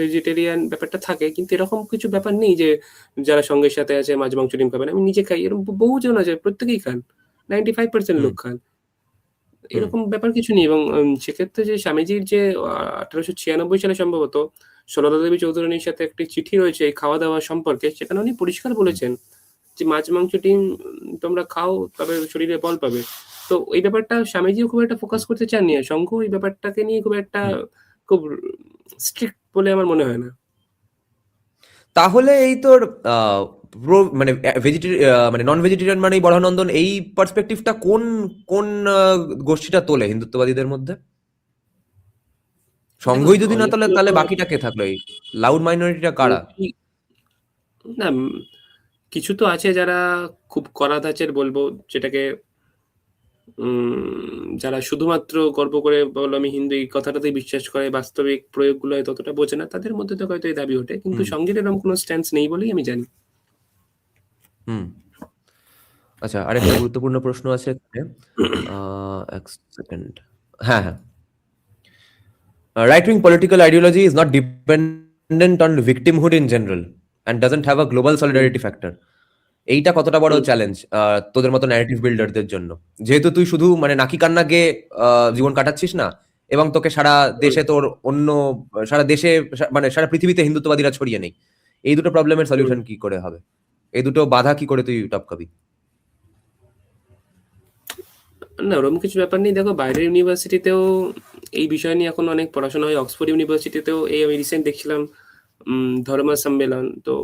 ভেজিটেরিয়ান ব্যাপারটা থাকে, কিন্তু এরকম কিছু ব্যাপার নেই যে যারা সঙ্ঘের সাথে আছে মাছ মাংস ডিম খাবে না। আমি নিজে খাই, এরকম বহুজন আছে, প্রত্যেকেই খান, 95% হুম লোক খান। হুম এরকম ব্যাপার কিছু নেই। এবং সেক্ষেত্রে যে স্বামীজির যে 1896 সালে সম্ভবত সারদা দেবী চৌধুরানীর সাথে একটি চিঠি রয়েছে এই খাওয়া দাওয়া সম্পর্কে, সেখানে উনি পরিষ্কার হুম। বলেছেন যে মাছ মাংস ডিম তোমরা খাও, তবে শরীরে বল পাবে। তো এই ব্যাপারটা স্বামীজিও খুব একটা ফোকাস করতে চাননি, আর শঙ্খ এই ব্যাপারটাকে নিয়ে খুব একটা হুম। খুব স্ট্রিক্ট বলে আমার মনে হয় না। তাহলে এই তোর প্রো মানে মানে নন ভেজিটেরিয়ান মানেই বরাহনন্দন, এই পার্সপেক্টিভটা কোন কোন গোষ্ঠীটা তোলে হিন্দুত্ববাদীদের মধ্যে? দেখো, সংঘই যদি না তোলে অনেকগুলো তাহলে তো বাকিটা কে থাকলো? এই লাউড মাইনরিটিটা কারা? গোষ্ঠী, না কিছু তো আছে যারা খুব কড়া ধাঁচের বলবো, যেটাকে যারা শুধুমাত্র গর্ব করে বলল আমি হিন্দু, এই কথাটাতেই বিশ্বাস করে, বাস্তবিক প্রয়োগগুলো হয়তো অতটা বোঝে না, তাদের মধ্যে তো হয়তো এই দাবি ওঠে, কিন্তু হুম সঙ্গীর এরকম কোনো স্ট্যান্স নেই বলেই আমি জানি। হুম। আচ্ছা, আরেকটা গুরুত্বপূর্ণ প্রশ্ন আছে এখানে। এক সেকেন্ড। হ্যাঁ হ্যাঁ। Right wing political ideology is not dependent on victimhood in general and doesn't have a global hmm, solidarity factor. এইটা কতটা বড় হুম, চ্যালেঞ্জ তোদের মতো ন্যারেটিভ বিল্ডারদের জন্য? যেহেতু তুই শুধু মানে নাকি কান্না গেয়ে জীবন কাটাচ্ছিস না, এবং তোকে সারা হুম। দেশে তোর অন্য সারা দেশে মানে সারা পৃথিবীতে হিন্দুত্ববাদীরা ছড়িয়ে নেই। এই দুটো প্রবলেমের হুম। সলিউশন কি করে হবে? এই দুটো বাধা কি করে তুই টপকাবি? না, ওরকম কিছু ব্যাপার নেই। দেখো, বাইরের ইউনিভার্সিটিতেও এই বিষয় নিয়ে এখন অনেক পড়াশোনা হয়। অক্সফোর্ড ইউনিভার্সিটিতেও এই আমি রিসেন্ট দেখছিলাম ধর্ম সম্মেলন, তো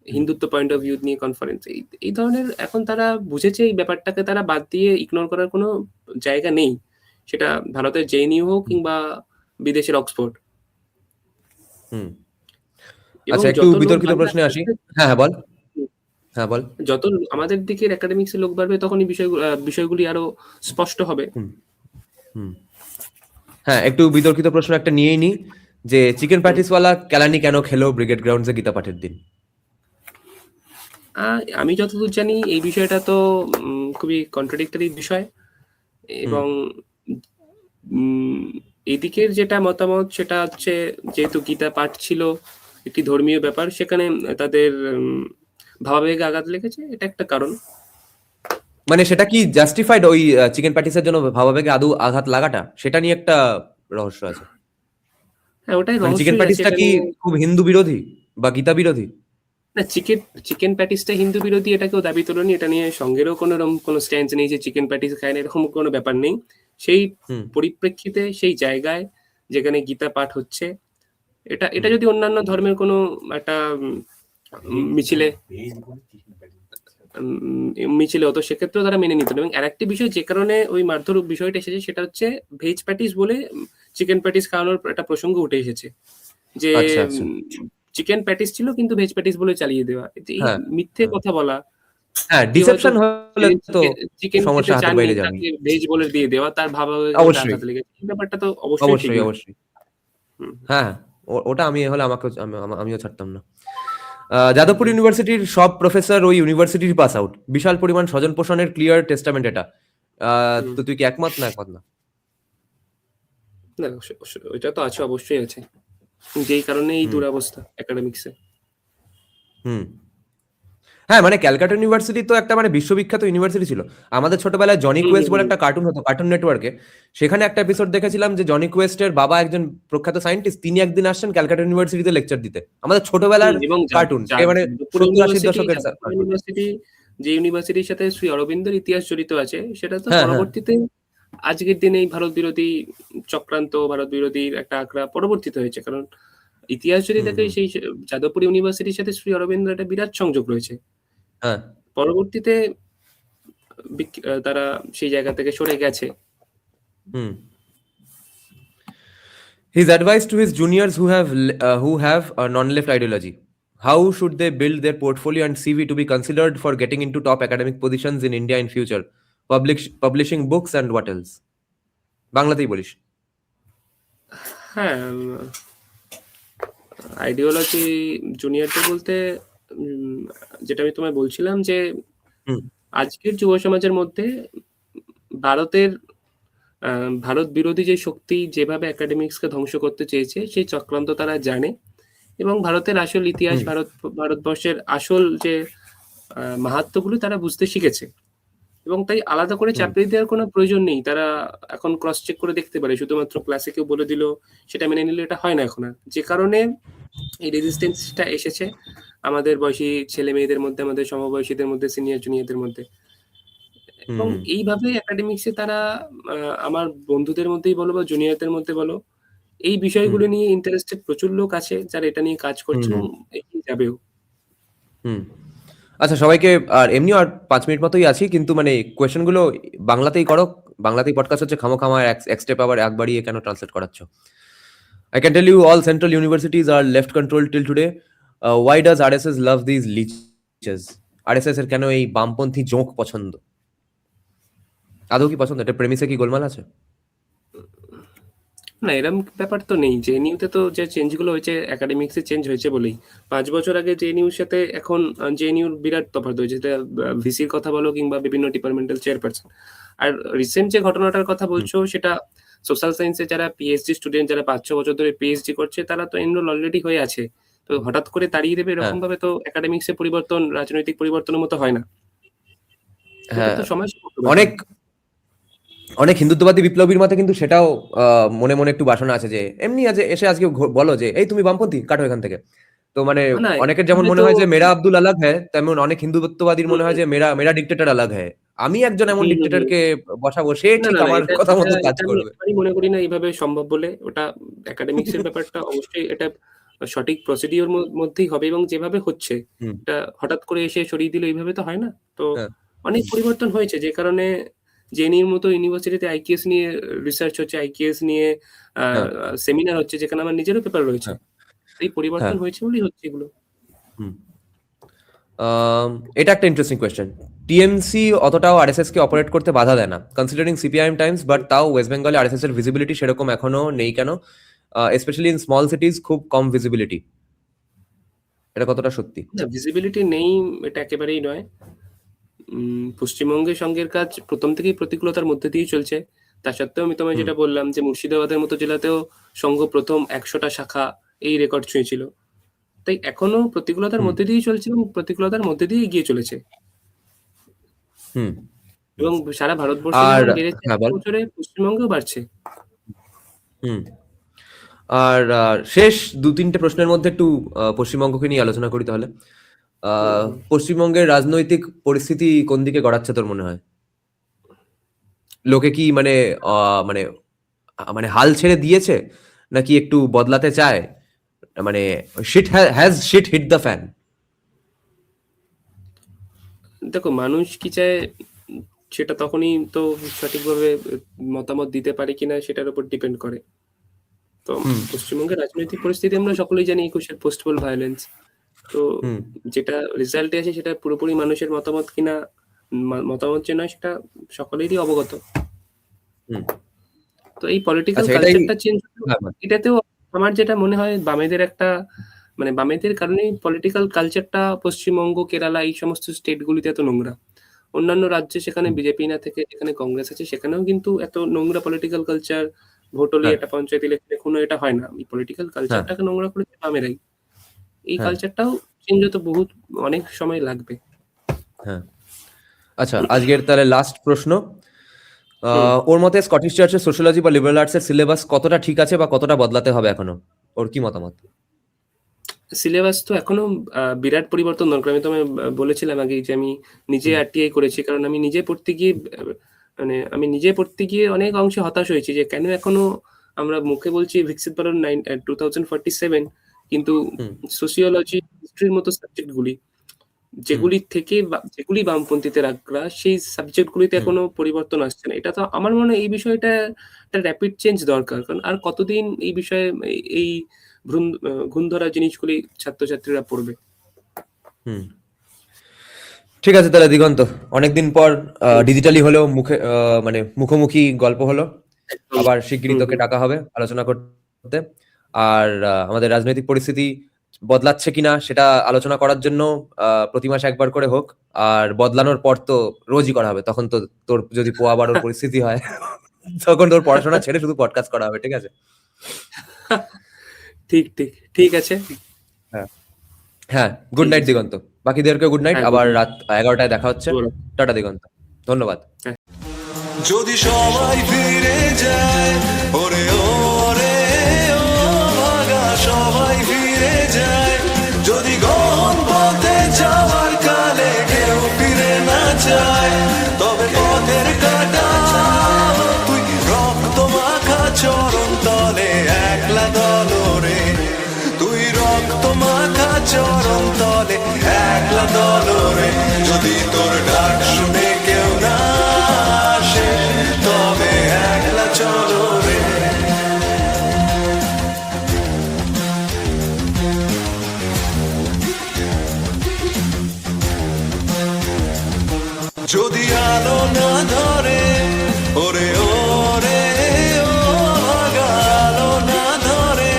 হুম হিন্দুত্ব পয়েন্ট অফ ভিউ নিয়ে কনফারেন্স। এই এই ধরনের এখন তারা বুঝেছে এই ব্যাপারটাকে তারা বাদ দিয়ে ইগনোর করার কোনো জায়গা নেই। সেটা ভারতের জেএনইউ হোক হুম কিংবা বিদেশের অক্সফোর্ড। হুম। এবং আচ্ছা, একটু যত লোক বিতর্কিত বাড়বে প্রশ্নে আস্তে আসি। আস্তে, হ্যাঁ হ্যাঁ বল। হুম, হ্যাঁ বল। যত আমাদের দিকের একাডেমিক্স এর লোক বাড়বে তখনই বিষয়গুলি আরো স্পষ্ট হবে। হুম হুম। হ্যাঁ, একটু বিতর্কিত প্রশ্ন একটা নিয়েই নি, যে চিকেন হুম। প্যাটিসওয়ালা কেলানি কেন খেলো ব্রিগেড গ্রাউন্ডসে গীতা পাঠের দিন? আমি যতদূর জানি এই বিষয়টা তো খুবই কন্ট্রাডিক্টরি বিষয়, হুম এবং উম এদিকের যেটা মতামত সেটা হচ্ছে, যেহেতু গীতা পাঠ ছিল একটি ধর্মীয় ব্যাপার, সেখানে তাদের ভাবাবেগে আঘাত লেগেছে, এটা একটা কারণ। মানে সেটা কি জাস্টিফাইড, ওই চিকেন প্যাটিসের জন্য ভাবাবেগে আদৌ আঘাত লাগাটা? সেটা নিয়ে একটা রহস্য আছে। হ্যাঁ, ওটাই মানে চিকেন রহস্যই আছে, প্যাটিসটা এটা কি নিয়ে। খুব হিন্দু বিরোধী বা গীতা বিরোধী? না, চিকেন প্যাটিসটা হিন্দু বিরোধী এটা কেউ দাবি তোলেনি, এটা নিয়ে সঙ্গেরও কোনো রকম কোনো স্ট্যান্স নেই যে চিকেন প্যাটিস খায় না, এরকম কোনো ব্যাপার নেই। সেই হুম পরিপ্রেক্ষিতে, সেই জায়গায় যেখানে গীতা পাঠ হচ্ছে, এটা এটা হুম যদি অন্যান্য ধর্মের কোনো একটা মিছিলে মিছিলে হতো, সেক্ষেত্রেও তারা মেনে নিত না। এবং আরেকটি বিষয় যে কারণে ওই মারধর বিষয়টা এসেছে, সেটা হচ্ছে ভেজ প্যাটিস বলে চিকেন প্যাটিস খাওয়ানোর একটা প্রসঙ্গ উঠে এসেছে, যে আচ্ছা আচ্ছা। চিকেন প্যাটিস ছিল কিন্তু ভেজ প্যাটিস বলে চালিয়ে দেওয়া। এতে এই হ্যাঁ মিথ্যে হ্যাঁ কথা বলা, হ্যাঁ, কেউ হয়তো ডিসেপশন হলে তো চিকেন খেতে সমস্যা হাতের চাননি, বাইরে যাবেই। তাকে ভেজ বলে দিয়ে দেওয়া, তার ভাবাবেগে ওটা অবশ্যই আঘাত লেগেছে। এই ব্যাপারটা তো অবশ্যই ঠিক অবশ্যই নয়। অবশ্যই। হুম, হ্যাঁ হ্যাঁ, ওটা আমি হলে আমিও ছাড়তাম না। যাদবপুর হুম, ইউনিভার্সিটির সব প্রফেসর ওই ইউনিভার্সিটির পাস আউট, বিশাল পরিমাণ স্বজন পোষণের ক্লিয়ার টেস্টামেন্ট এটা। হুম। তো তুই কি একমত না একমত না? না, ওইটা তো আছে, অবশ্যই আছে। যেই কারণে এই হুম দুরবস্থা একাডেমিক্সে। হুম। হ্যাঁ, মানে ক্যালকাটা ইউনিভার্সিটি তো একটা মানে বিশ্ববিখ্যাত ইউনিভার্সিটি ছিল। আমাদের ছোটবেলায় জনি হুম, কোয়েস্ট হুম, বলে হুম। একটা কার্টুন হতো কার্টুন নেটওয়ার্কে। সেখানে একটা এপিসোড দেখেছিলাম যে জনি কোয়েস্টের বাবা একজন প্রখ্যাত সায়েন্টিস্ট, তিনি একদিন আসছেন ক্যালকাটা ইউনিভার্সিটিতে লেকচার দিতে। আমাদের ছোটবেলার এবং কার্টুন, মানে যাদবপুর 70-80 ইউনিভার্সিটি, দশকের কার্টুন। যে ইউনিভার্সিটির সাথে শ্রী অরবিন্দর ইতিহাস জড়িত আছে, সেটা তো হ্যাঁ হ্যাঁ। পরবর্তীতে আজকের দিনে এই ভারত বিরোধী চক্রান্ত, ভারত বিরোধীর একটা আঁকড়া পরবর্তীতে হয়েছে। কারণ ইতিহাস যদি হুম দেখে, হুম। সেই যাদবপুর ইউনিভার্সিটির সাথে শ্রী অরবিন্দের একটা বিরাট সংযোগ রয়েছে। হ্যাঁ। পরবর্তীতে তারা সেই জায়গা থেকে সরে গেছে। হুম। His advice to his juniors who have a non-left ideology. How should they build their portfolio and CV to be considered for getting into top academic positions in India in future? Publishing books and what else? বাংলাতেই বলিস। হ্যাঁ, ideology জুনিয়রদের বলতে উম, যেটা আমি তোমায় বলছিলাম যে হুম আজকের যুব সমাজের মধ্যে ভারতের ভারত বিরোধী যে শক্তি যেভাবে একাডেমিক্সকে ধ্বংস করতে চেয়েছে সেই চক্রান্ত তারা জানে, এবং ভারতের আসল ইতিহাস, হুম ভারতবর্ষের আসল যে মাহাত্ম্যগুলো তারা বুঝতে শিখেছে, এবং তাই আলাদা করে হুম চাপিয়ে দেওয়ার কোনো প্রয়োজন নেই। তারা এখন ক্রস চেক করে দেখতে পারে, শুধুমাত্র ক্লাসে কেউ বলে দিল সেটা মেনে নিলে এটা হয় না এখন আর। যে কারণে এই রেজিস্ট্যান্সটা এসেছে আমাদের বয়সী ছেলে মেয়েদের মধ্যে, আমাদের সমবয়সীদের মধ্যে, সিনিয়র জুনিয়রদের মধ্যে। এবং হুম এইভাবে একাডেমিক্সে তারা আমার বন্ধুদের মধ্যেই বলো বা জুনিয়রদের মধ্যে বলো, এই হুম বিষয়গুলো নিয়ে ইন্টারেস্টেড প্রচুর লোক আছে যারা এটা নিয়ে কাজ করছে হুম এবং এগিয়ে যাবেও। হুম আচ্ছা, সবাইকে আর এমনিও আর 5 মিনিট মতোই আছি, কিন্তু মানে কোয়েশ্চেন গুলো বাংলাতেই করো। বাংলাতেই পডকাস্ট হচ্ছে, খামোখামা এক স্টেপ আবার এক বাড়িয়ে কেন translate করাচ্ছ? I can tell you all central universities are left controlled till today. Why does RSS love these leeches? RSS এর কেন এই বামপন্থী জোঁক পছন্দ? আদৌ কি পছন্দ? এটা প্রেমিসে কি গোলমাল আছে? না, এরকম ব্যাপার তো নেই। জেএনইউতে তো যে চেঞ্জগুলো হয়েছে একাডেমিক্সে চেঞ্জ হয়েছে বলেই। 5 বছর আগে জেএনইউর সাথে এখন জেএনইউর বিরাট তফাৎ হয়েছে। যেটা ভিসির কথা বলো কিংবা বিভিন্ন ডিপার্টমেন্টাল চেয়ারপারসন। আর রিসেন্ট যে ঘটনাটার কথা হুম বলছো সেটা সোশ্যাল সায়েন্সে যারা পিএইচডি স্টুডেন্ট, যারা 5-6 বছর ধরে পিএইচডি করছে, তারা তো এনরোল অলরেডি হয়ে আছে। তো হঠাৎ করে তাড়িয়ে দেবে হ্যাঁ এরকম ভাবে তো একাডেমিক্সে পরিবর্তন রাজনৈতিক পরিবর্তনের মতো হয় না। এটা হ্যাঁ তো সময় সাপেক্ষ ব্যাপার। অনেক অনেক হিন্দুত্ববাদী বিপ্লবীর মতে কিন্তু সেটাও মনে মনে একটু বাসনা আছে যে এমনি আছে এসে আজকে বলো যে এই তুমি বামপন্থী, কাটো এখান থেকে। তো মানে না, অনেকের যেমন এখানে মনে তো হয় যে মেরা আব্দুল আলাগ হ্যায়, তেমন অনেক হিন্দুত্ববাদীর মনে হয় যে মেরা মেরা ডিক্টেটর আলাগ হ্যায়। আমি একজন এমন হুম, হুম, হুম। ডিক্টেটরকে বসাবো, সে না, ঠিক না, না, আমার এটা কথা এটা মতো কাজ এটা আমি করবে। একেবারেই মনে করি না এইভাবে সম্ভব বলে। ওটা একাডেমিক্স এর ব্যাপারটা অবশ্যই এটা সঠিক প্রসিডিওর মধ্যেই হবে, এবং যেভাবে হচ্ছে হুম এটা হঠাৎ করে এসে সরিয়ে দিল এইভাবে তো হয় না। তো হ্যাঁ অনেক পরিবর্তন হয়েছে, যে কারণে জেএনইউর মতো ইউনিভার্সিটিতে আইকিএস নিয়ে রিসার্চ হচ্ছে, আইকিএস নিয়ে হ্যাঁ সেমিনার হচ্ছে, যেখানে আমার নিজেরও পেপার রয়েছে। হ্যাঁ এই পরিবর্তন হ্যাঁ হয়েছে বলেই হচ্ছে এগুলো। হুম এটা একটা ইন্টারেস্টিং কোয়েশ্চেন। টিএমসি অতটাও আরএসএস কে অপারেট করতে বাধা দেয় না কনসিডারিং সিপিআইএম টাইমস, বাট তাও ওয়েস্ট বেঙ্গলে আরএসএস এর ভিজিবিলিটি সেরকম এখনো নেই কেন? স্পেশালি ইন স্মল সিটিজ খুব কম ভিজিবিলিটি। এটা কতটা সত্যি? না, ভিজিবিলিটি নেই এটা একেবারেই নয়। পশ্চিমবঙ্গের সঙ্গের কাজ প্রথম থেকেই প্রতিকূলতার মধ্যে দিয়েই চলছে। তা সত্ত্বেও আমি তোমায় হুম যেটা বললাম যে মুর্শিদাবাদের মতো জেলাতেও সংঘ প্রথম 100টা শাখা এই রেকর্ড ছুঁয়েছিল। তাই এখনো প্রতিকূলতার হুম মধ্যে দিয়েই চলছে এবং প্রতিকূলতার মধ্যে দিয়ে এগিয়ে চলেছে। হুম এবং সারা ভারতবর্ষে আর যেমন বেড়েছে হ্যাঁ এক বল। বছরে, পশ্চিমবঙ্গেও বাড়ছে। হুম আর শেষ 2-3টে প্রশ্নের মধ্যে একটু পশ্চিমবঙ্গকে নিয়ে আলোচনা করি তাহলে। হুম, হুম। পশ্চিমবঙ্গের রাজনৈতিক পরিস্থিতি কোন দিকে গড়াচ্ছে তোর মনে হয়? লোকে কি মানে মানে মানে হাল ছেড়ে দিয়েছে, নাকি একটু বদলাতে চায়? মানে shit has shit hit the fan? দেখো, মানুষ কি চায় সেটা তখনই তো সঠিকভাবে মতামত দিতে পারে কিনা সেটার উপর ডিপেন্ড করে। তো হুম পশ্চিমবঙ্গের রাজনৈতিক পরিস্থিতি আমরা সকলেই জানি, 21-এর পোস্ট পোল ভায়োলেন্স। তো হুম যেটা রেজাল্টে আসে সেটা পুরোপুরি মানুষের মতামত কিনা, মতামত যে নয় সেটা সকলেরই অবগত। হুম তো এই পলিটিক্যাল আচ্ছা এটাই। কালচারটা চেঞ্জ, হ্যাঁ বল। এটাতেও আমার যেটা মনে হয় বামেদের একটা, মানে বামেদের কারণেই পলিটিক্যাল কালচারটা পশ্চিমবঙ্গ, কেরালা এই সমস্ত স্টেট গুলিতে এত নোংরা। অন্যান্য রাজ্যে সেখানে হুম, বিজেপি না থেকে যেখানে কংগ্রেস আছে সেখানেও কিন্তু এত নোংরা পলিটিক্যাল কালচার, ভোট হলেই হ্যাঁ এটা পঞ্চায়েত ইলেকশনে কোনো এটা হয় না। এই পলিটিক্যাল হ্যাঁ কালচারটাকে নোংরা করেছে বামেরাই। এই হ্যাঁ কালচারটাও চেঞ্জ হতে অনেক সময় লাগবে। হ্যাঁ আচ্ছা, আজকের তাহলে লাস্ট প্রশ্ন। হুম। ওর মতে স্কটিশ চার্চের সোশ্যোলজি বা লিবারাল আর্টসের সিলেবাস কতটা ঠিক আছে বা কতটা বদলাতে হবে এখনো? ওর কি মতামত? সিলেবাস তো এখনো বিরাট পরিবর্তন দরকার। আমি তোমায় বলেছিলাম আগেই যে আমি নিজে হুম আরটিআই করেছি। কারণ আমি নিজে পড়তে গিয়ে মানে আমি নিজে পড়তে গিয়ে অনেক অংশে হতাশ হয়েছি যে কেন এখনো আমরা মুখে বলছি বিকশিত ভারত 2047, কিন্তু হুম সোসিওলজি, হিস্ট্রির মতো সাবজেক্ট গুলি হুম যেগুলি থেকে যেগুলি বামপন্থীদের আগ্রাস, সেই সাবজেক্ট গুলিতে হুম এখনো পরিবর্তন আসছে না। এটা তো আমার মনে হয় এই বিষয়টা একটা র‍্যাপিড চেঞ্জ দরকার। কারণ আর কতদিন এই বিষয়ে এই ঘুণ ধরা জিনিসগুলি ছাত্রছাত্রীরা পড়বে? হুম, ঠিক আছে তাহলে দিগন্ত, অনেকদিন পর ডিজিটালি হলেও মুখে মানে মুখোমুখি গল্প হলো। আবার শিগগিরই তোকে ডাকা হবে আলোচনা করতে। আর আমাদের রাজনৈতিক পরিস্থিতি বদলাচ্ছে কিনা সেটা আলোচনা করার জন্য প্রতি মাসে একবার করে হোক। আর বদলানোর পর তো রোজই করা হবে। তখন তো তোর যদি পোয়া বারোর পরিস্থিতি হয় তখন তোর পড়াশোনা ছেড়ে শুধু পডকাস্ট করা হবে, ঠিক আছে? ঠিক ঠিক ঠিক আছে। হ্যাঁ হ্যাঁ, গুড ঠিক নাইট আছে। দিগন্ত, বাকিদেরকে গুড নাইট। হ্যাঁ, আবার good night. রাত 11টায় দেখা হচ্ছে। শুভরাত্রি। টাটা দিগন্ত, ধন্যবাদ। যদি সবাই ফিরে যায়, ওরে ওরে ও ভাগা সবাই ফিরে যায়, যদি গহন পথে যাওয়ার কালে কেউ ফিরে না যায়, তবে পথের কাটা তুই রক্ত মাখা চরণ তলে একলা দলরে, তুই রক্ত মাখা চরণ তলে একলা দলরে, যদি তোর ডাক শুনে কেউ না আসে তবে একলা চলো রে। যদি আলো না ধরে, ওরে ওরে ও ভাগা আলো না ধরে,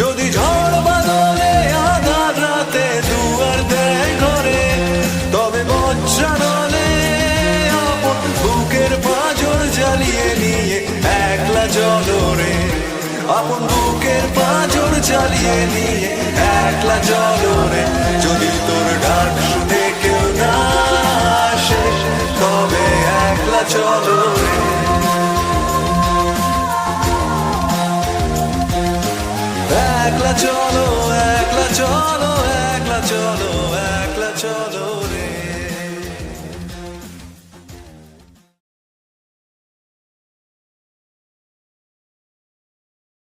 যদি ঝড় বাদলে আধার রাতে দুয়ার দেয় ঘরে, তবে বজ্রানলে আপন বুকের পাঁজর জ্বালিয়ে নিয়ে একলা চলো রে, আপন বুকের পাঁজর জ্বালিয়ে নিয়ে একলা চলো রে, যদি তোর ডাক শুনে কেউ না আসে তবে একলা চলো রে। একলা চলো, একলা চলো, একলা চলো, একলা চলো রে।